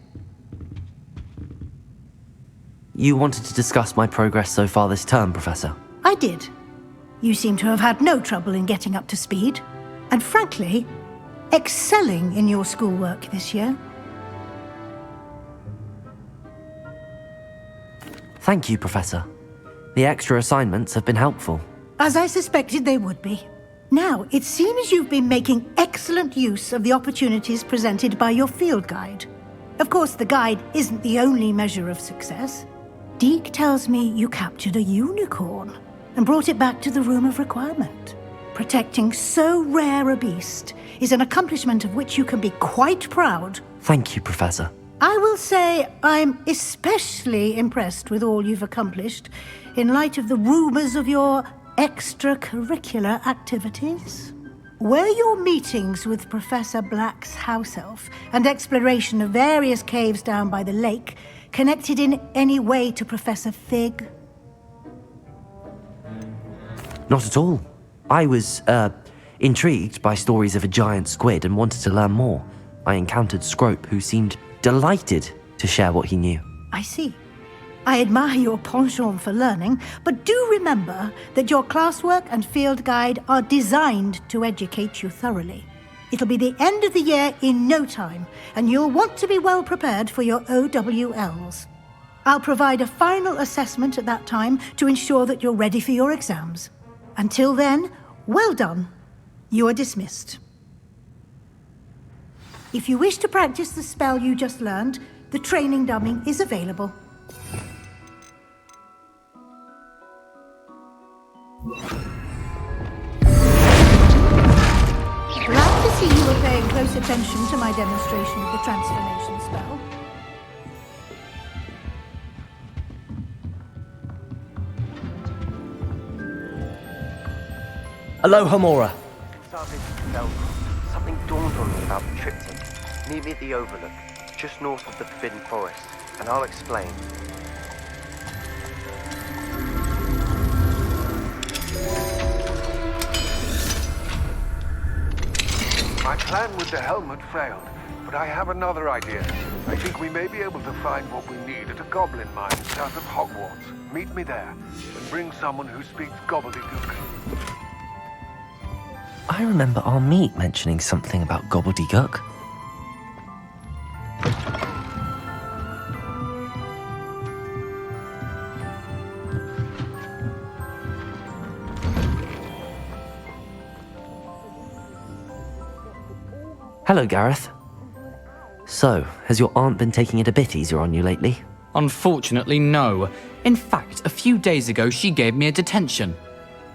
You wanted to discuss my progress so far this term, Professor? I did. You seem to have had no trouble in getting up to speed. And frankly, excelling in your schoolwork this year. Thank you, Professor. The extra assignments have been helpful. As I suspected they would be. Now, it seems you've been making excellent use of the opportunities presented by your field guide. Of course, the guide isn't the only measure of success. Deke tells me you captured a unicorn and brought it back to the Room of Requirement. Protecting so rare a beast is an accomplishment of which you can be quite proud. Thank you, Professor. I will say I'm especially impressed with all you've accomplished in light of the rumors of your extracurricular activities. Were your meetings with Professor Black's house elf and exploration of various caves down by the lake connected in any way to Professor Fig? Not at all. I was, intrigued by stories of a giant squid and wanted to learn more. I encountered Scrope, who seemed delighted to share what he knew. I see. I admire your penchant for learning, but do remember that your classwork and field guide are designed to educate you thoroughly. It'll be the end of the year in no time, and you'll want to be well prepared for your OWLs. I'll provide a final assessment at that time to ensure that you're ready for your exams. Until then, well done. You are dismissed. If you wish to practice the spell you just learned, the training dummy is available. Glad to see you were paying close attention to my demonstration of the transformation spell. Aloha, Mora. Something dawned on me about the triptych. Meet me at the Overlook, just north of the Forbidden Forest, and I'll explain. My plan with the helmet failed, but I have another idea. I think we may be able to find what we need at a goblin mine south of Hogwarts. Meet me there, and bring someone who speaks gobbledygook. I remember our meet mentioning something about gobbledygook. Hello, Gareth. So, has your aunt been taking it a bit easier on you lately? Unfortunately, no. In fact, a few days ago, she gave me a detention.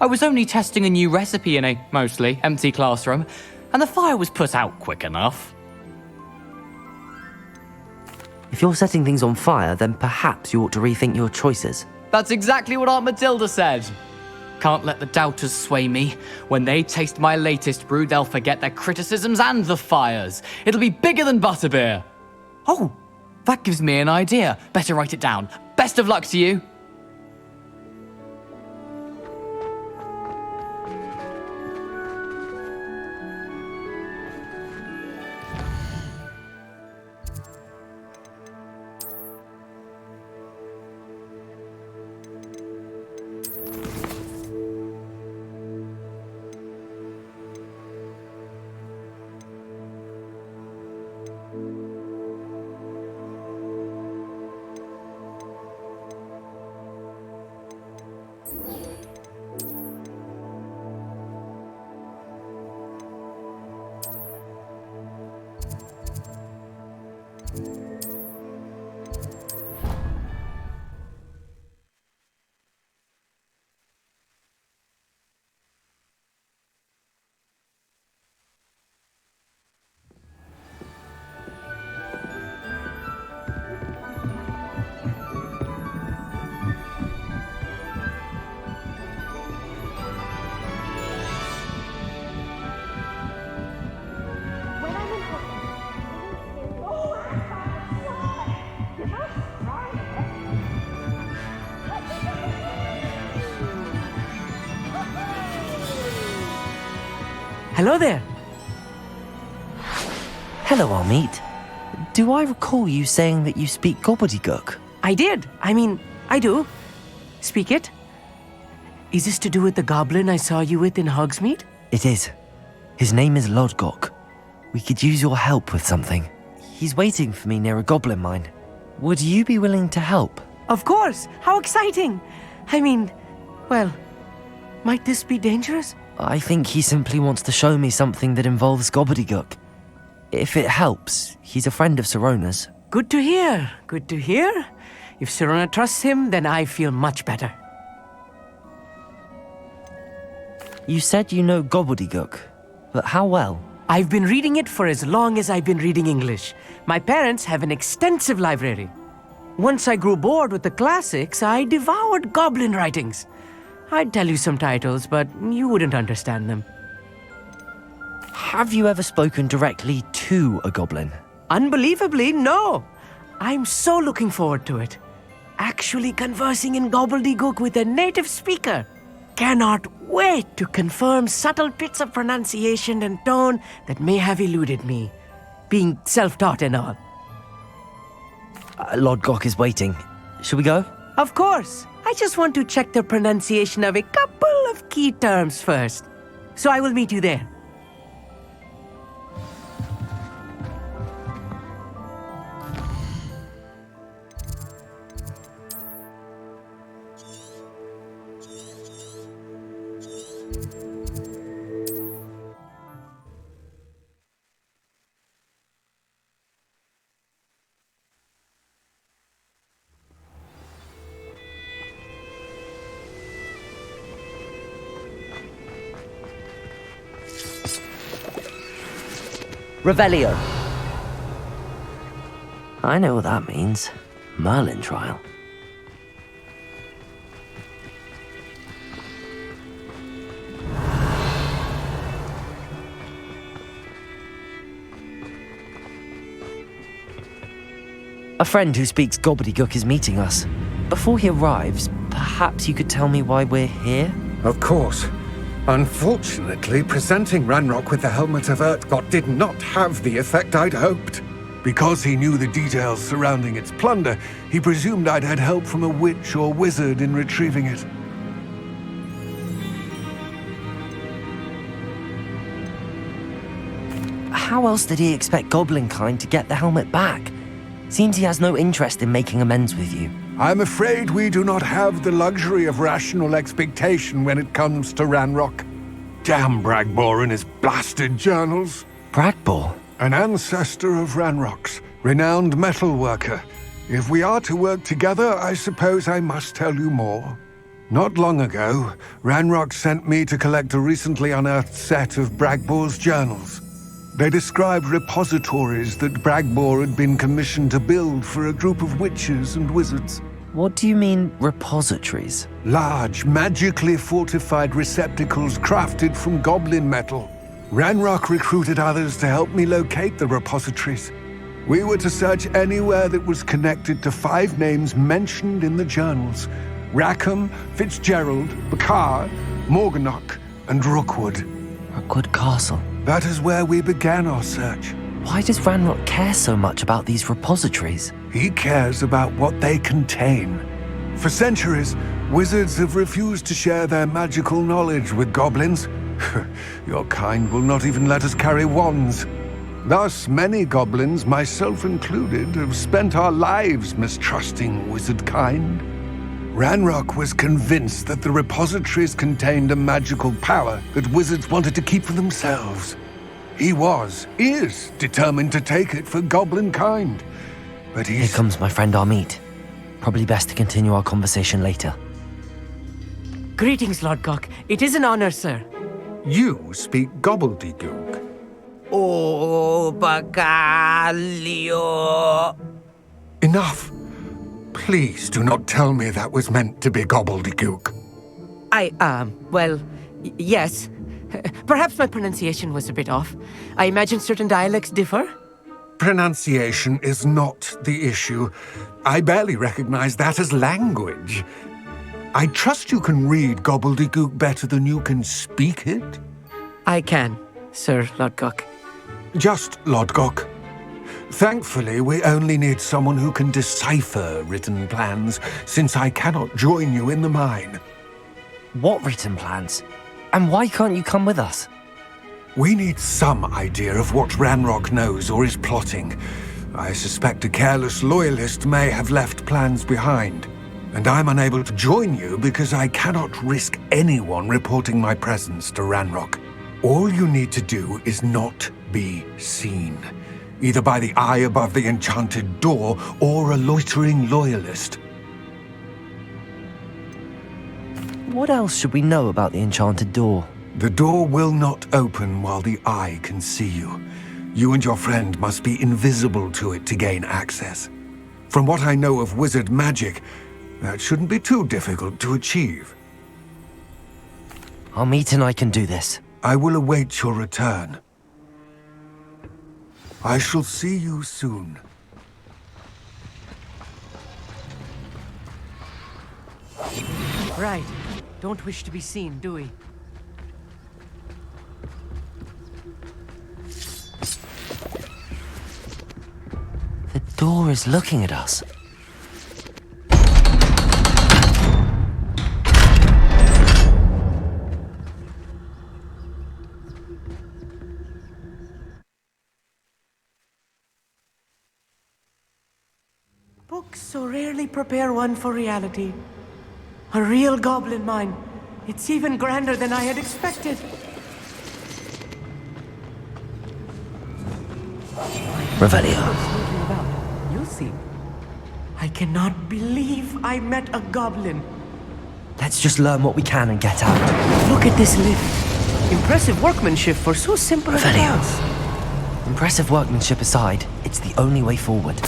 I was only testing a new recipe in a mostly empty classroom, and the fire was put out quick enough. If you're setting things on fire, then perhaps you ought to rethink your choices. That's exactly what Aunt Matilda said. Can't let the doubters sway me. When they taste my latest brew, they'll forget their criticisms and the fires. It'll be bigger than butterbeer. Oh, that gives me an idea. Better write it down. Best of luck to you. Hello there. Hello, Amit. Do I recall you saying that you speak gobbledygook? I did. I do. Speak it. Is this to do with the goblin I saw you with in Hogsmeade? It is. His name is Lodgok. We could use your help with something. He's waiting for me near a goblin mine. Would you be willing to help? Of course. How exciting. Well, might this be dangerous? I think he simply wants to show me something that involves gobbledygook. If it helps, he's a friend of Sirona's. Good to hear. Good to hear. If Sirona trusts him, then I feel much better. You said you know gobbledygook, but how well? I've been reading it for as long as I've been reading English. My parents have an extensive library. Once I grew bored with the classics, I devoured goblin writings. I'd tell you some titles, but you wouldn't understand them. Have you ever spoken directly to a goblin? Unbelievably, no. I'm so looking forward to it. Actually conversing in gobbledygook with a native speaker. Cannot wait to confirm subtle bits of pronunciation and tone that may have eluded me, being self-taught and all. Lodgok is waiting. Shall we go? Of course. I just want to check the pronunciation of a couple of key terms first. So I will meet you there. Revelio. I know what that means. Merlin trial. A friend who speaks gobbledygook is meeting us. Before he arrives, perhaps you could tell me why we're here? Of course. Unfortunately, presenting Ranrock with the Helmet of Urtkot did not have the effect I'd hoped. Because he knew the details surrounding its plunder, he presumed I'd had help from a witch or wizard in retrieving it. How else did he expect Goblinkind to get the helmet back? Seems he has no interest in making amends with you. I'm afraid we do not have the luxury of rational expectation when it comes to Ranrock. Damn Bragbor and his blasted journals. Bragbor? An ancestor of Ranrock's, renowned metalworker. If we are to work together, I suppose I must tell you more. Not long ago, Ranrock sent me to collect a recently unearthed set of Bragbor's journals. They described repositories that Bragbor had been commissioned to build for a group of witches and wizards. What do you mean, repositories? Large, magically fortified receptacles crafted from goblin metal. Ranrock recruited others to help me locate the repositories. We were to search anywhere that was connected to 5 names mentioned in the journals: Rackham, Fitzgerald, Bakar, Morganach, and Rookwood. Rookwood Castle. That is where we began our search. Why does Ranrock care so much about these repositories? He cares about what they contain. For centuries, wizards have refused to share their magical knowledge with goblins. Your kind will not even let us carry wands. Thus, many goblins, myself included, have spent our lives mistrusting wizard kind. Ranrock was convinced that the repositories contained a magical power that wizards wanted to keep for themselves. He is determined to take it for goblin kind. But Here comes my friend Amit. Probably best to continue our conversation later. Greetings, Lord Gok. It is an honor, sir. You speak gobbledygook. Oh, Bacalio. Enough. Please do not tell me that was meant to be gobbledygook. Yes. Perhaps my pronunciation was a bit off. I imagine certain dialects differ. Pronunciation is not the issue. I barely recognize that as language. I trust you can read gobbledygook better than you can speak it? I can, Sir Lodgok. Just Lodgok. Thankfully, we only need someone who can decipher written plans, since I cannot join you in the mine. What written plans? And why can't you come with us? We need some idea of what Ranrock knows or is plotting. I suspect a careless loyalist may have left plans behind. And I'm unable to join you because I cannot risk anyone reporting my presence to Ranrock. All you need to do is not be seen, either by the eye above the enchanted door or a loitering loyalist. What else should we know about the enchanted door? The door will not open while the eye can see you. You and your friend must be invisible to it to gain access. From what I know of wizard magic, that shouldn't be too difficult to achieve. Amit and I can do this. I will await your return. I shall see you soon. Right. Don't wish to be seen, do we? The door is looking at us. Books so rarely prepare one for reality. A real goblin mine. It's even grander than I had expected. Revelio. You'll see. I cannot believe I met a goblin. Let's just learn what we can and get out. Look at this lift. Impressive workmanship for so simple a Revelio. task. Impressive workmanship aside, it's the only way forward.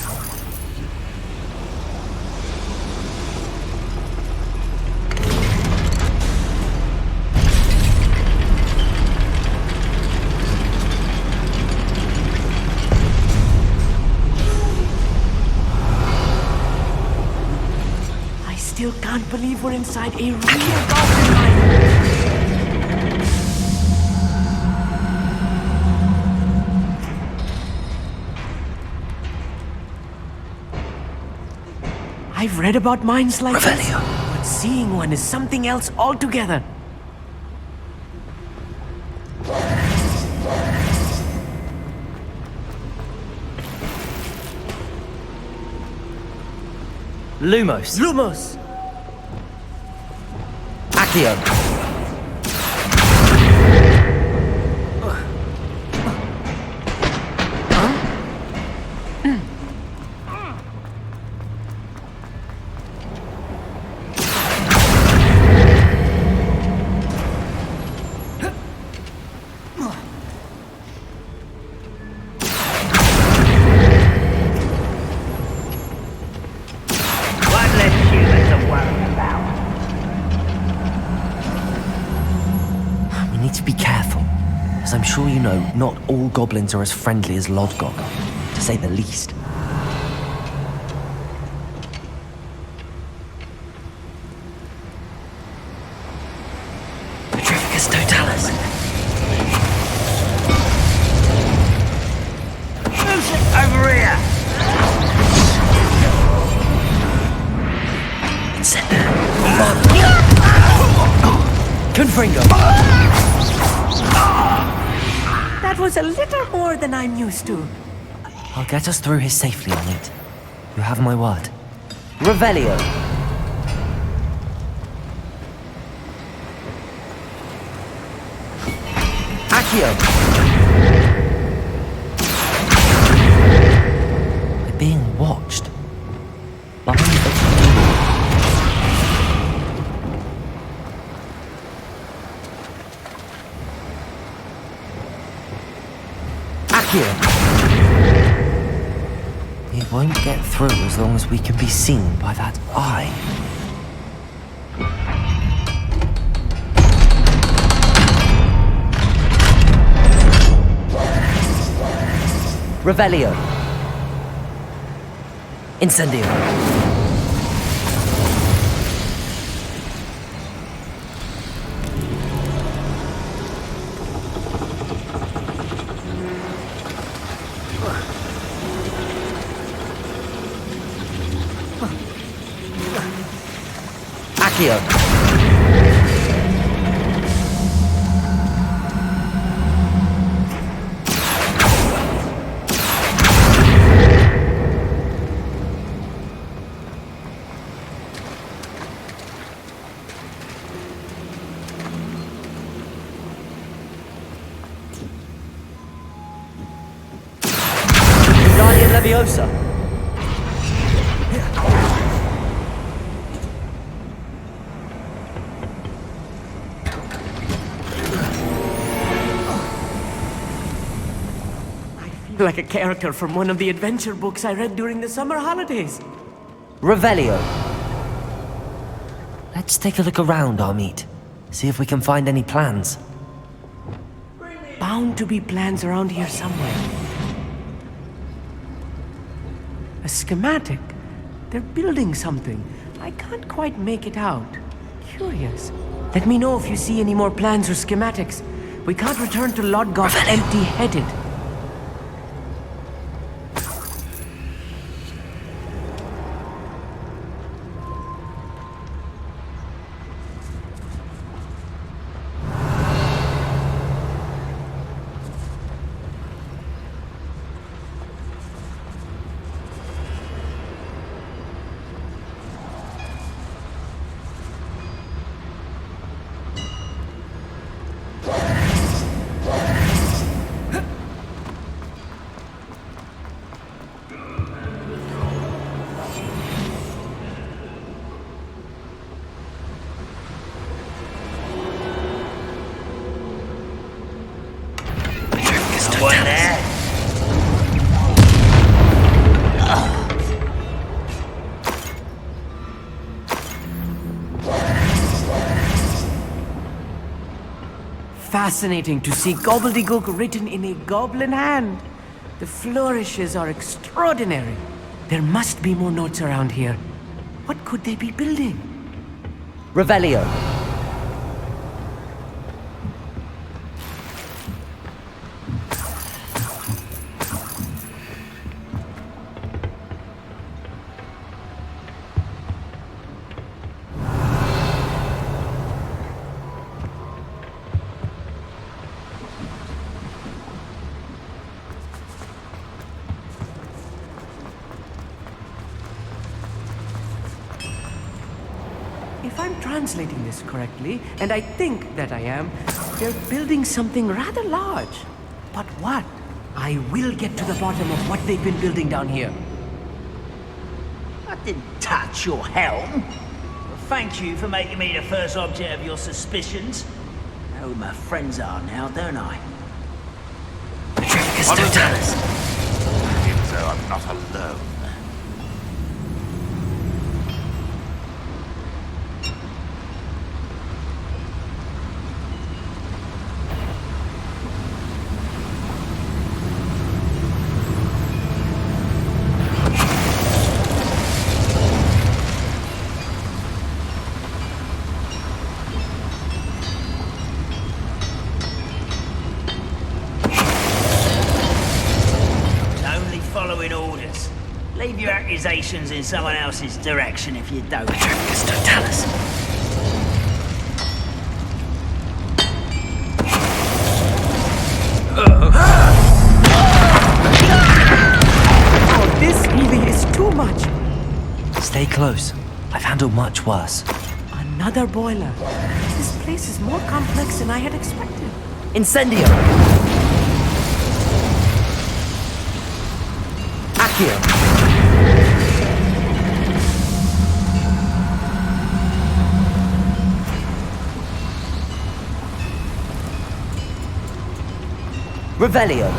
I still can't believe we're inside a real goblin mine. I've read about mines like this, but seeing one is something else altogether. Lumos. Lumos! Accio. One less human to worry about. We need to be careful. As I'm sure you know, not all goblins are as friendly as Lodgok, to say the least. Petrificus totalis. Who's it over here? Incendio. Confringo. That was a little more than I'm used to. I'll get us through here safely, on it. You have my word. Revelio. Accio. We're being watched. Behind the Accio. It won't get through as long as we can be seen by that eye. Revelio. Incendio. Accio. Wingardium Leviosa. Like a character from one of the adventure books I read during the summer holidays. Revelio. Let's take a look around, Armeet. See if we can find any plans. Bound to be plans around here somewhere. A schematic. They're building something. I can't quite make it out. Curious. Let me know if you see any more plans or schematics. We can't return to Lodgok empty-headed. One there. fascinating to see gobbledygook written in a goblin hand. The flourishes are extraordinary. There must be more notes around here. What could they be building? Revelio. If I'm translating this correctly, and I think that I am, they're building something rather large. But what? I will get to the bottom of what they've been building down here. I didn't touch your helm. Well, thank you for making me the first object of your suspicions. I know who my friends are now, don't I? Patricius, don't tell us. Even so, I'm not alone. Leave your accusations in someone else's direction if you don't. Patricius, don't tell us. Oh, this really is too much. Stay close. I've handled much worse. Another boiler. This place is more complex than I had expected. Incendio! Accio! Revelio!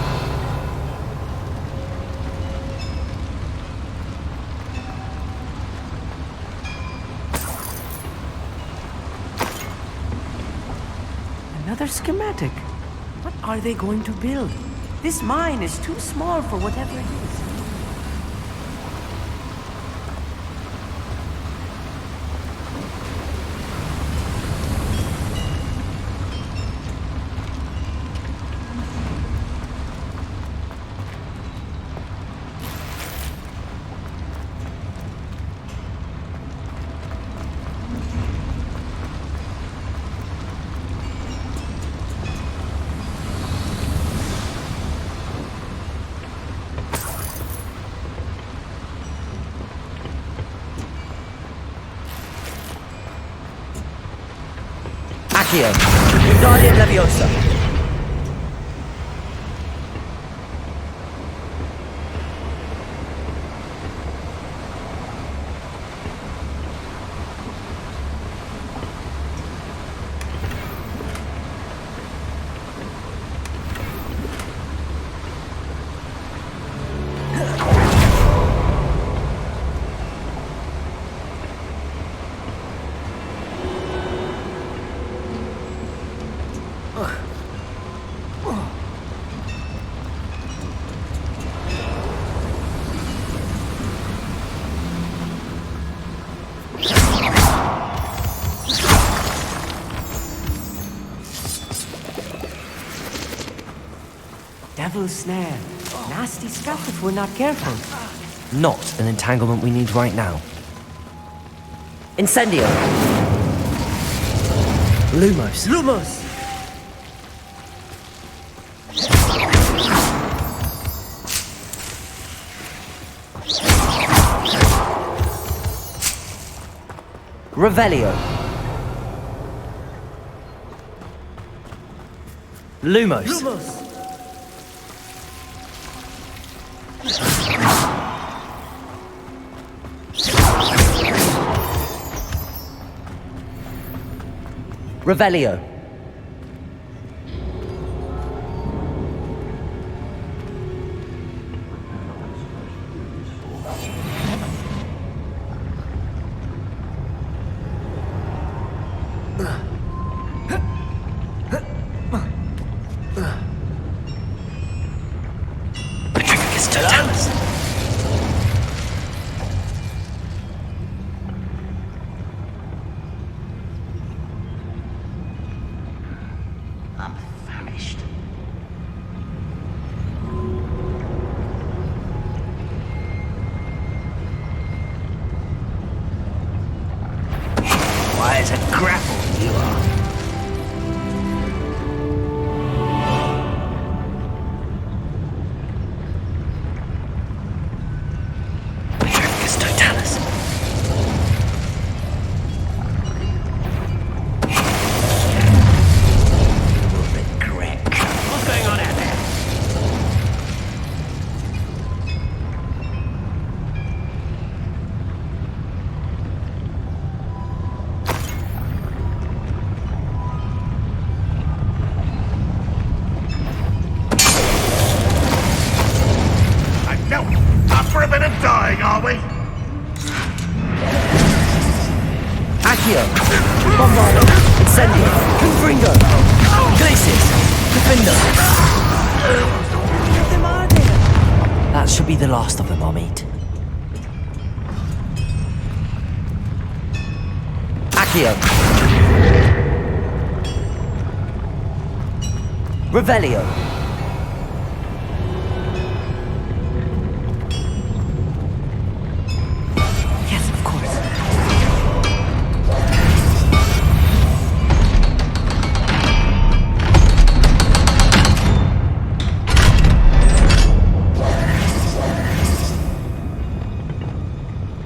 Another schematic. What are they going to build? This mine is too small for whatever it is. Accio! Wingardium Leviosa! Devil's snare. Nasty stuff if we're not careful. Not an entanglement we need right now. Incendio! Lumos! Lumos! Revelio! Lumos! Lumos! Revelio! accomplished. Why, it's a grapple you are. That should be the last of them, Amit. Accio. Revelio. Yes, of course.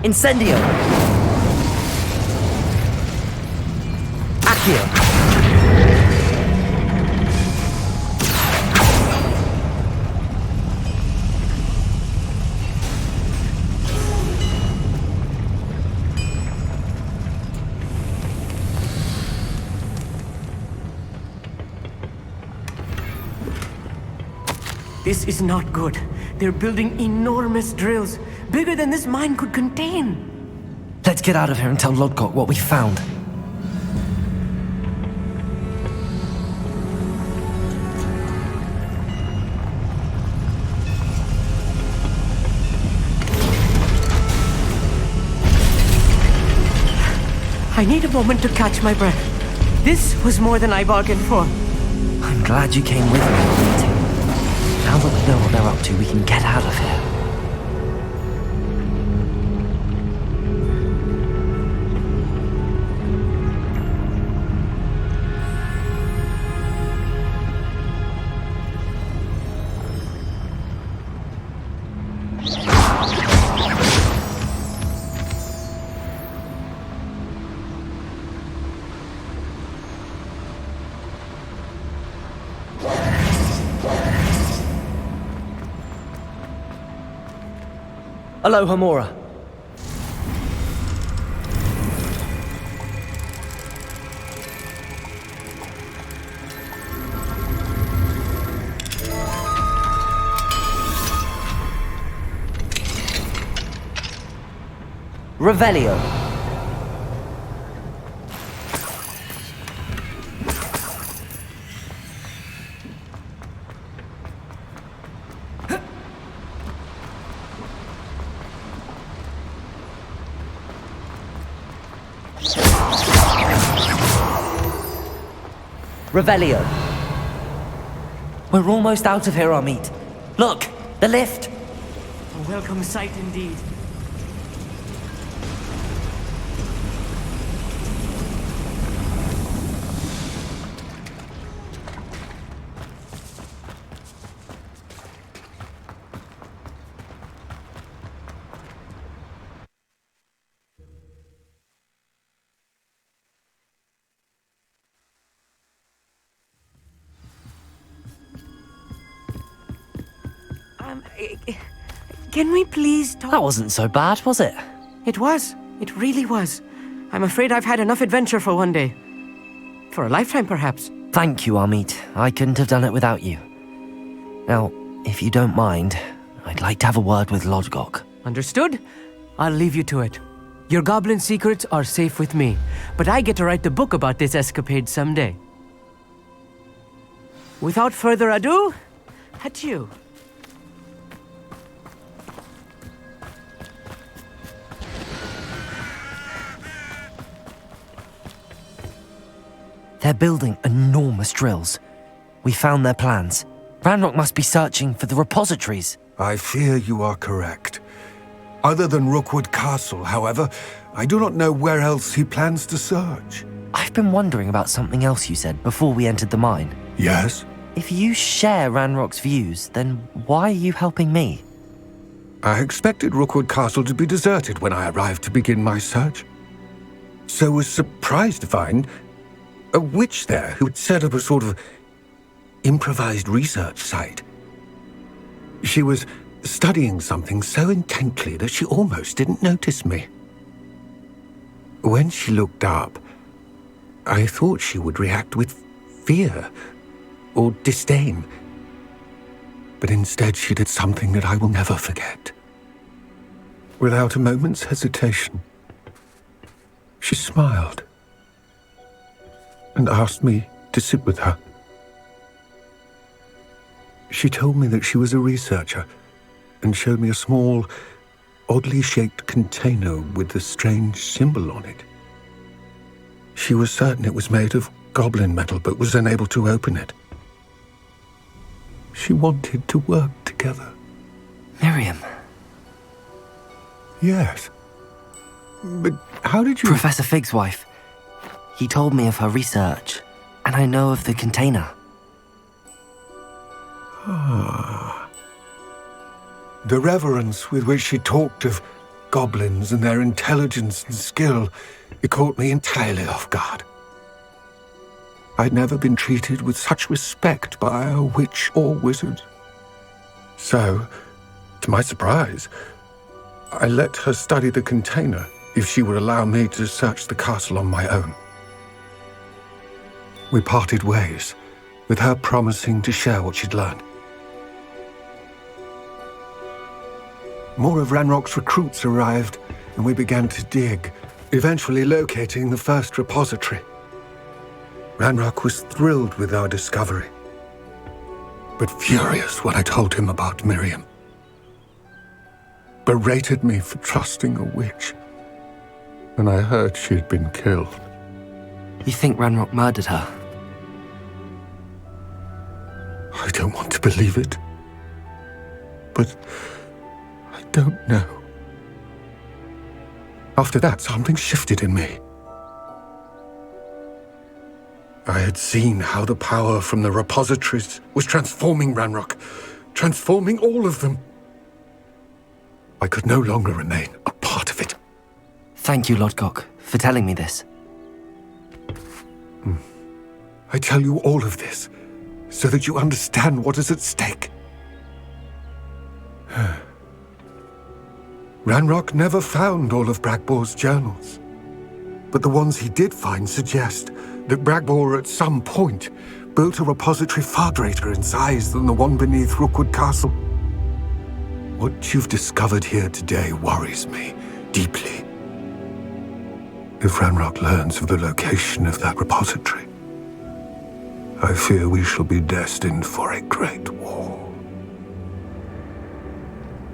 Incendio. Accio. This is not good. They're building enormous drills, bigger than this mine could contain. Let's get out of here and tell Lodgok what we found. I need a moment to catch my breath. This was more than I bargained for. I'm glad you came with me. Now that we know what they're up to, we can get out of here. Aloha, Mora. Revelio. Revelio. We're almost out of here, Amit. Look, the lift. A welcome sight indeed. Can we please talk? That wasn't so bad, was it? It was. It really was. I'm afraid I've had enough adventure for one day. For a lifetime, perhaps. Thank you, Amit. I couldn't have done it without you. Now, if you don't mind, I'd like to have a word with Lodgok. Understood? I'll leave you to it. Your goblin secrets are safe with me, but I get to write the book about this escapade someday. Without further ado, adieu. They're building enormous drills. We found their plans. Ranrock must be searching for the repositories. I fear you are correct. Other than Rookwood Castle, however, I do not know where else he plans to search. I've been wondering about something else you said before we entered the mine. Yes? If you share Ranrock's views, then why are you helping me? I expected Rookwood Castle to be deserted when I arrived to begin my search. So was surprised to find a witch there who had set up a sort of improvised research site. She was studying something so intently that she almost didn't notice me. When she looked up, I thought she would react with fear or disdain. But instead she did something that I will never forget. Without a moment's hesitation, she smiled and asked me to sit with her. She told me that she was a researcher and showed me a small, oddly shaped container with a strange symbol on it. She was certain it was made of goblin metal, but was unable to open it. She wanted to work together. Miriam. Yes. But how did you... Professor Fig's wife. He told me of her research, and I know of the container. Ah. The reverence with which she talked of goblins and their intelligence and skill, it caught me entirely off guard. I'd never been treated with such respect by a witch or wizard. So, to my surprise, I let her study the container if she would allow me to search the castle on my own. We parted ways, with her promising to share what she'd learned. More of Ranrock's recruits arrived, and we began to dig, eventually locating the first repository. Ranrock was thrilled with our discovery, but furious when I told him about Miriam. Berated me for trusting a witch, and I heard she had been killed. You think Ranrock murdered her? I don't want to believe it, but I don't know. After that, something shifted in me. I had seen how the power from the repositories was transforming Ranrock, transforming all of them. I could no longer remain a part of it. Thank you, Lodgok, for telling me this. I tell you all of this so that you understand what is at stake. Ranrock never found all of Bragbor's journals, but the ones he did find suggest that Bragbor at some point built a repository far greater in size than the one beneath Rookwood Castle. What you've discovered here today worries me deeply. If Ranrock learns of the location of that repository, I fear we shall be destined for a great war.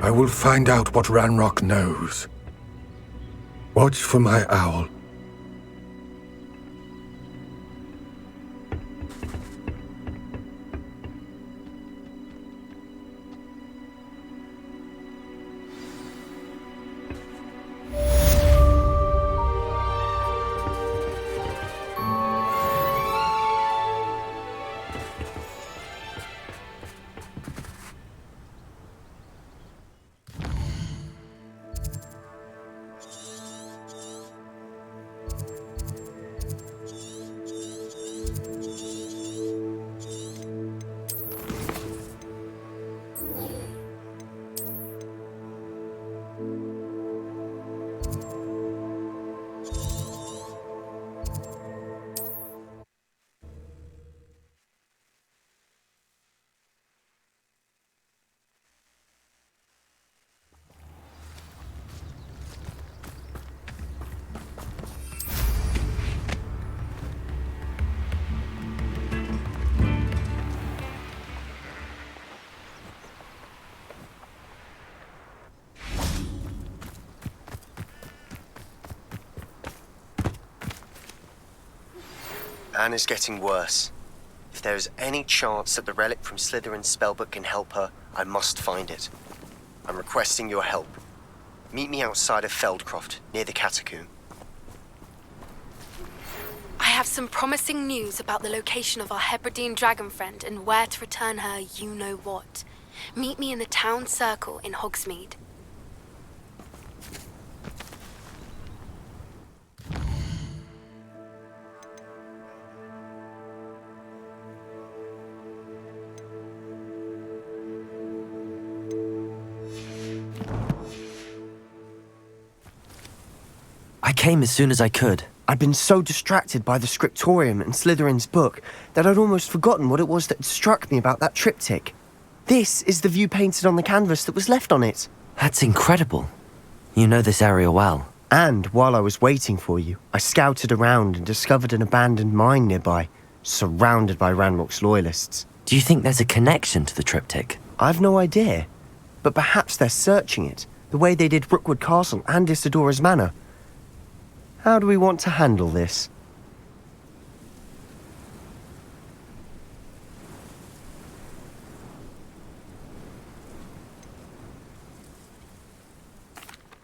I will find out what Ranrock knows. Watch for my owl. Anne is getting worse. If there's any chance that the relic from Slytherin's spellbook can help her, I must find it. I'm requesting your help. Meet me outside of Feldcroft, near the catacomb. I have some promising news about the location of our Hebridean dragon friend and where to return her you-know-what. Meet me in the town circle in Hogsmeade. I came as soon as I could. I'd been so distracted by the scriptorium and Slytherin's book that I'd almost forgotten what it was that struck me about that triptych. This is the view painted on the canvas that was left on it. That's incredible. You know this area well. And while I was waiting for you, I scouted around and discovered an abandoned mine nearby, surrounded by Ranrock's loyalists. Do you think there's a connection to the triptych? I've no idea, but perhaps they're searching it, the way they did Rookwood Castle and Isidora's Manor. How do we want to handle this?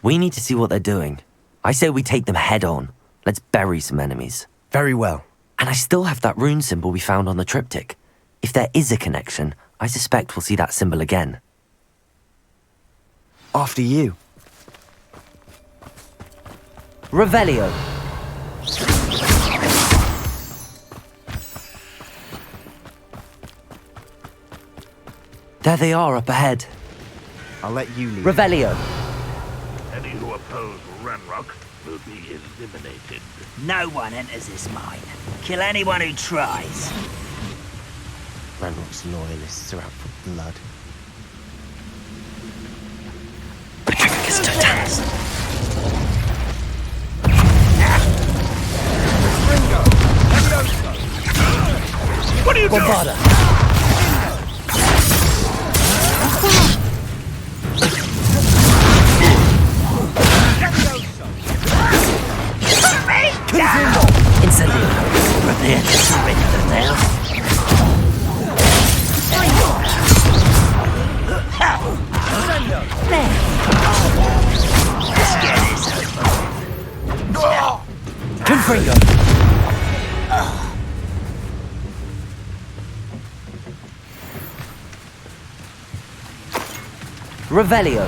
We need to see what they're doing. I say we take them head on. Let's bury some enemies. Very well. And I still have that rune symbol we found on the triptych. If there is a connection, I suspect we'll see that symbol again. After you. Revelio. There they are up ahead. I'll let you lead. Revelio. Any who oppose Ranrock will be eliminated. No one enters this mine. Kill anyone who tries. Ranrock's loyalists are out for blood. What are you doing? Bombarda. Incendio. Prepare to surrender now. Confringo. Revelio.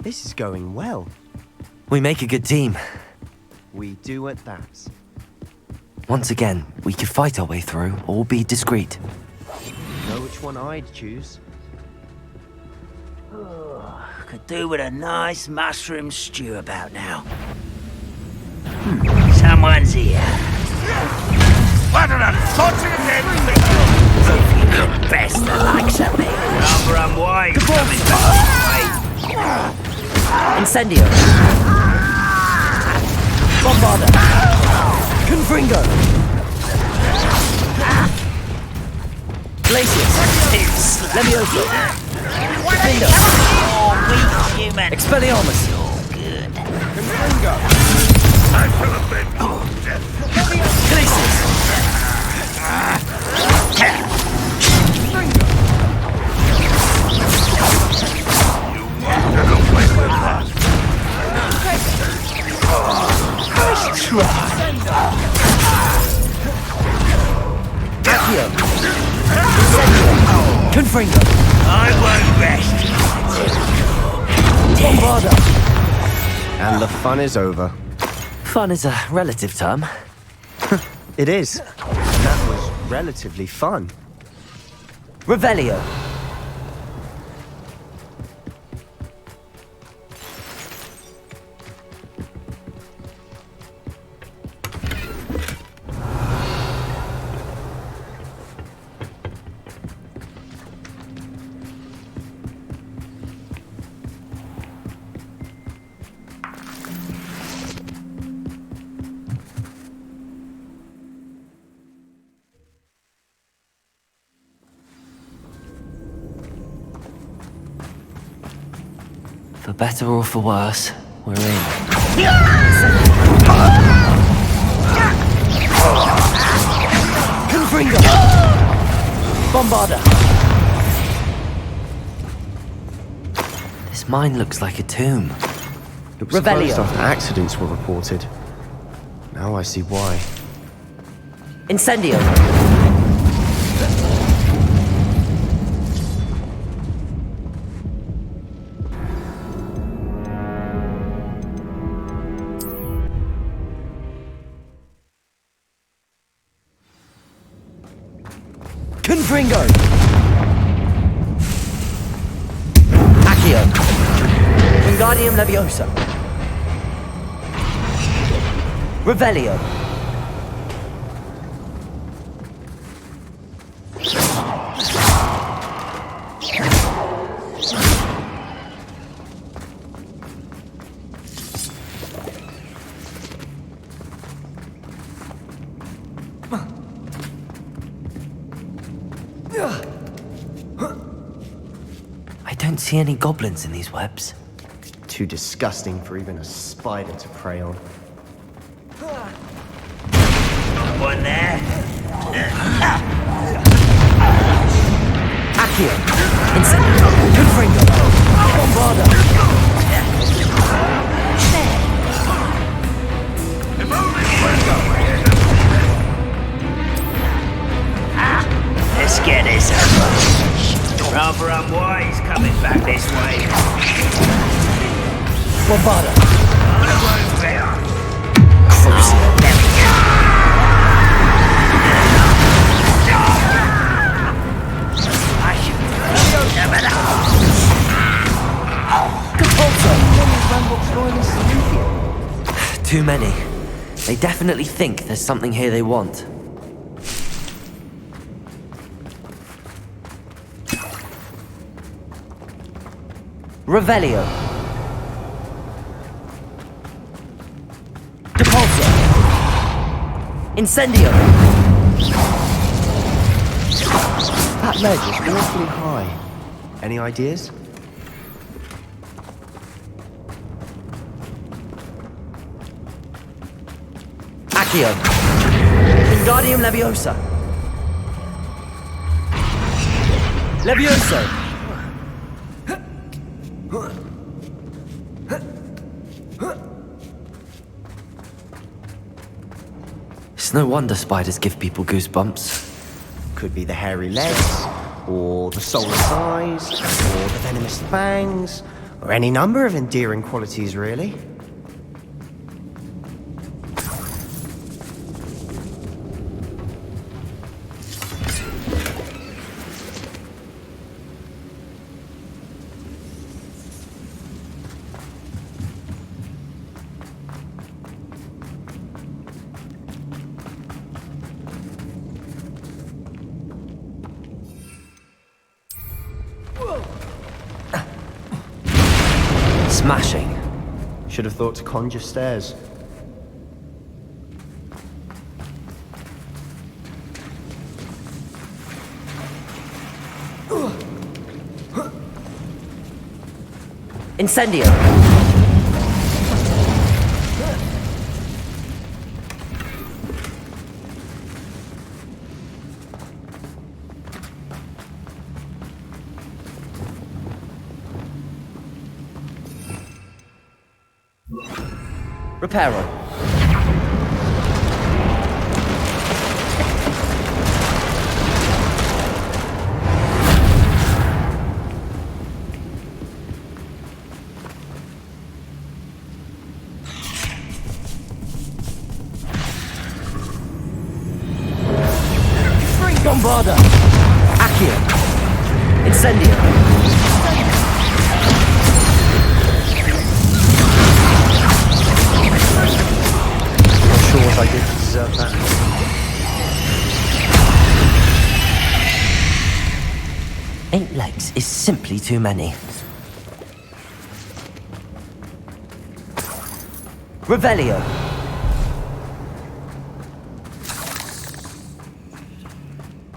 This is going well. We make a good team. We do at that. Once again, we could fight our way through or be discreet. Know which one I'd choose? Could do with a nice mushroom stew about now. Someone's here. What an unfortunate end! If you could best the likes of me, rather unwise coming back this way. Incendio. Bombarda. Confringo. Glacius. Levioso. Defendo. Oh, weak human. Expelliarmus. Good. I shall have been. Glacius. Get away with that. Nice try. Accio. Confringo. I won't rest. Bombarda. And the fun is over. Fun is a relative term. It is. That was relatively fun. Revelio. For better or for worse, we're in. Confringo! Bombarder! This mine looks like a tomb. It was closed after accidents were reported. Now I see why. Incendio! Confringo! Accio! Wingardium Leviosa! Revelio! I don't see any goblins in these webs. Too disgusting for even a spider to prey on. One there. Accio! Incendio! Confringo! Bombarda! Let's get this over. Rather unwise coming back this way. Bombarda! Too many. They definitely think there's something here they want. Revelio. Depulso. Incendio. That ledge is awfully high. Any ideas? Accio. Wingardium Leviosa. Levioso. It's no wonder spiders give people goosebumps. Could be the hairy legs, or the solar size, or the venomous fangs, or any number of endearing qualities, really. Smashing. Should have thought to conjure stairs. Incendio. Reparo. Bombarda. Accio. Incendio. Sure what I did to deserve that. Eight legs is simply too many. Revelio.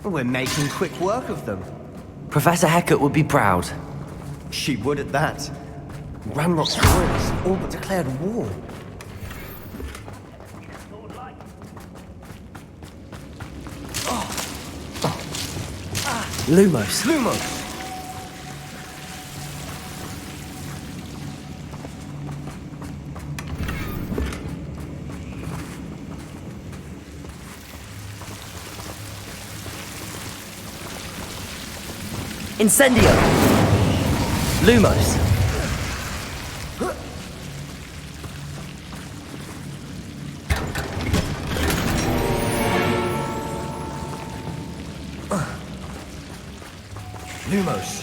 We're making quick work of them. Professor Hecat would be proud. She would at that. Ranrock's royals all but declared war. Lumos. Lumos! Incendio! Lumos! Lumos!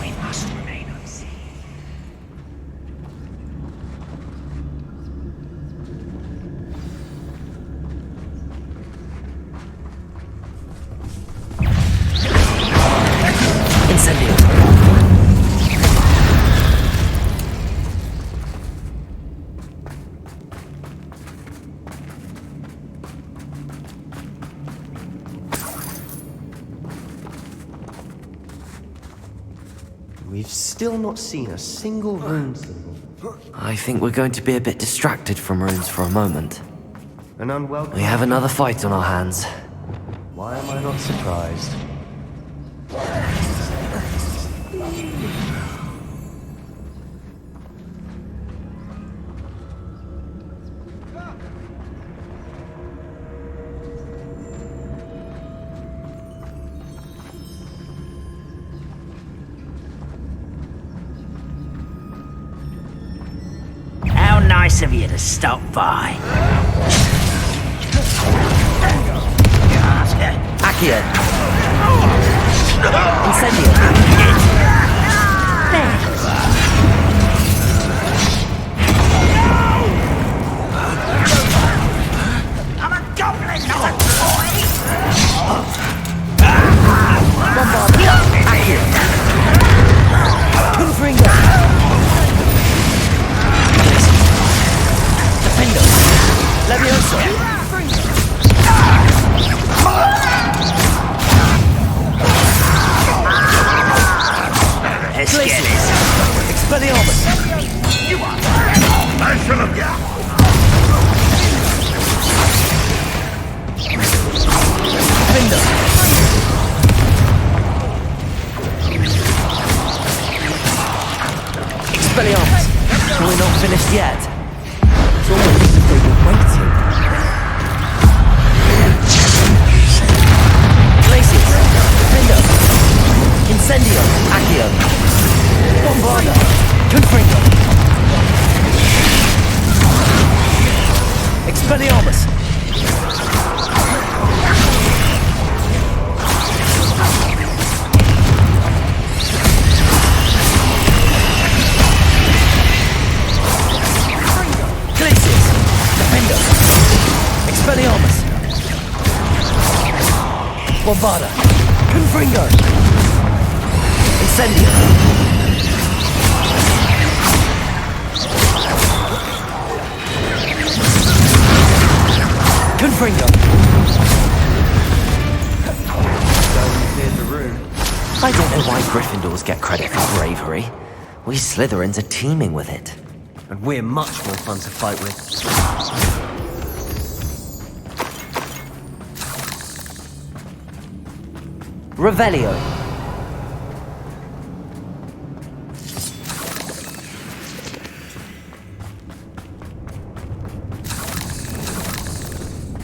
We must remain unseen. Incendio! We've still not seen a single rune symbol. I think we're going to be a bit distracted from runes for a moment. An unwelcome... We have another fight on our hands. Why am I not surprised? How nice of you to stop by. Accio! Incendio! I'm a goblin, not a toy! Accio! Confringo! Defendo! Levioso! Glacius! Expelliarmus! You are... I shall have ya! Defendo! Expelliarmus! We're not finished yet. It's almost as if they were waiting. Glacius! Defendo! Incendio! Accio! Bombarda! Confringo! Expelliarmus! Glacius! Defendo! Expelliarmus! Bombarda! Confringo! Incendio! Confringo! I don't know why Gryffindors get credit for bravery. We Slytherins are teeming with it. And we're much more fun to fight with. Revelio!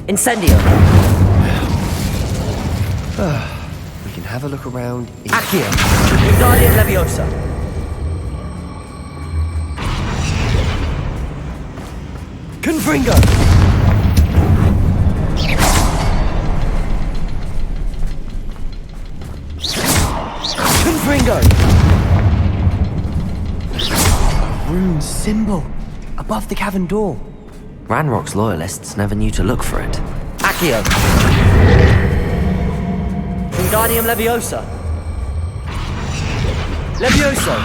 Incendio! We can have a look around. Accio! Wingardium Leviosa! Confringo! Confringo! Rune symbol above the cavern door. Ranrock's loyalists never knew to look for it. Accio! Wingardium Leviosa! Levioso!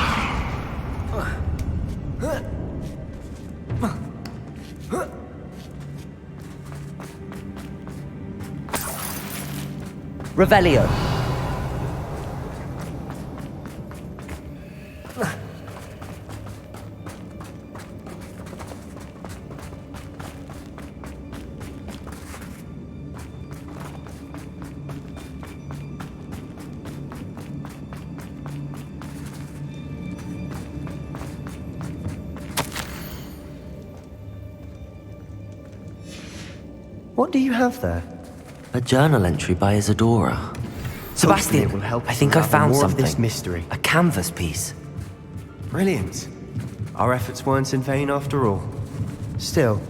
Revelio! What do you have there? A journal entry by Isadora. Sebastian, it will help I think I unravel found more of something. this mystery. A canvas piece. Brilliant. Our efforts weren't in vain after all. Still,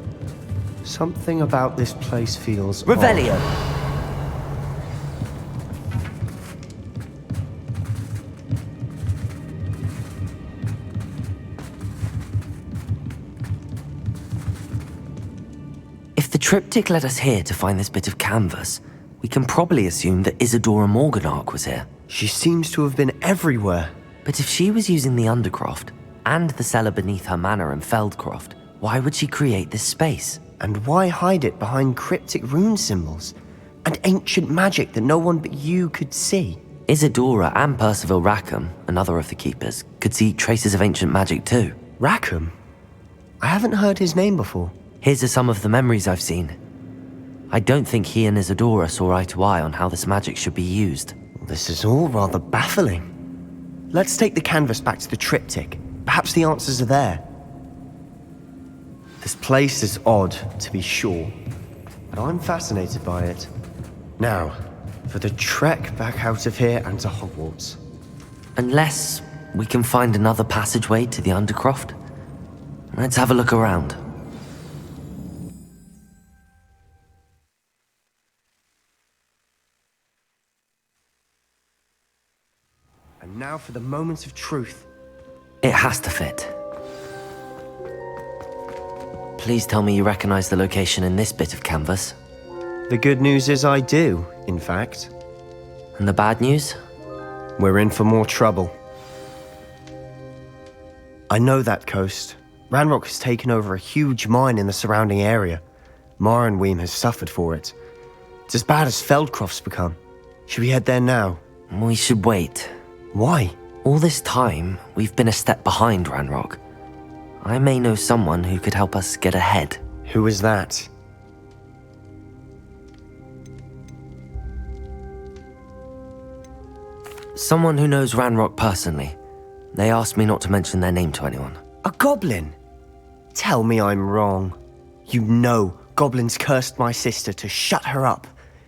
something about this place feels Revelio! odd. If the triptych led us here to find this bit of canvas, we can probably assume that Isadora Morganark was here. She seems to have been everywhere. But if she was using the Undercroft, and the cellar beneath her manor in Feldcroft, why would she create this space? And why hide it behind cryptic rune symbols? And ancient magic that no one but you could see? Isadora and Percival Rackham, another of the keepers, could see traces of ancient magic too. Rackham? I haven't heard his name before. Here's some of the memories I've seen. I don't think he and Isadora saw eye to eye on how this magic should be used. This is all rather baffling. Let's take the canvas back to the triptych. Perhaps the answers are there. This place is odd, to be sure, but I'm fascinated by it. Now, for the trek back out of here and to Hogwarts. Unless we can find another passageway to the Undercroft. Let's have a look around. And now for the moment of truth. It has to fit. Please tell me you recognize the location in this bit of canvas. The good news is I do, in fact. And the bad news? We're in for more trouble. I know that coast. Ranrock has taken over a huge mine in the surrounding area. Marrenweem has suffered for it. It's as bad as Feldcroft's become. Should we head there now? We should wait. Why? All this time, we've been a step behind Ranrock. I may know someone who could help us get ahead. Who is that? Someone who knows Ranrock personally. They asked me not to mention their name to anyone. A goblin? Tell me I'm wrong. You know goblins cursed my sister to shut her up.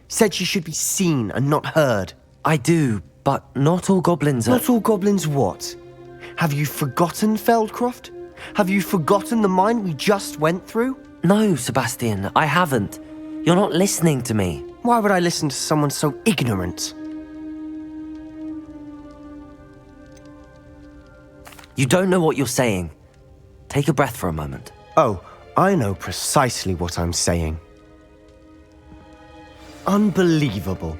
Said she should be seen and not heard. I do, but not all goblins are... Not all goblins what? Have you forgotten Feldcroft? Have you forgotten the mine we just went through? No, Sebastian, I haven't. You're not listening to me. Why would I listen to someone so ignorant? You don't know what you're saying. Take a breath for a moment. Oh, I know precisely what I'm saying. Unbelievable.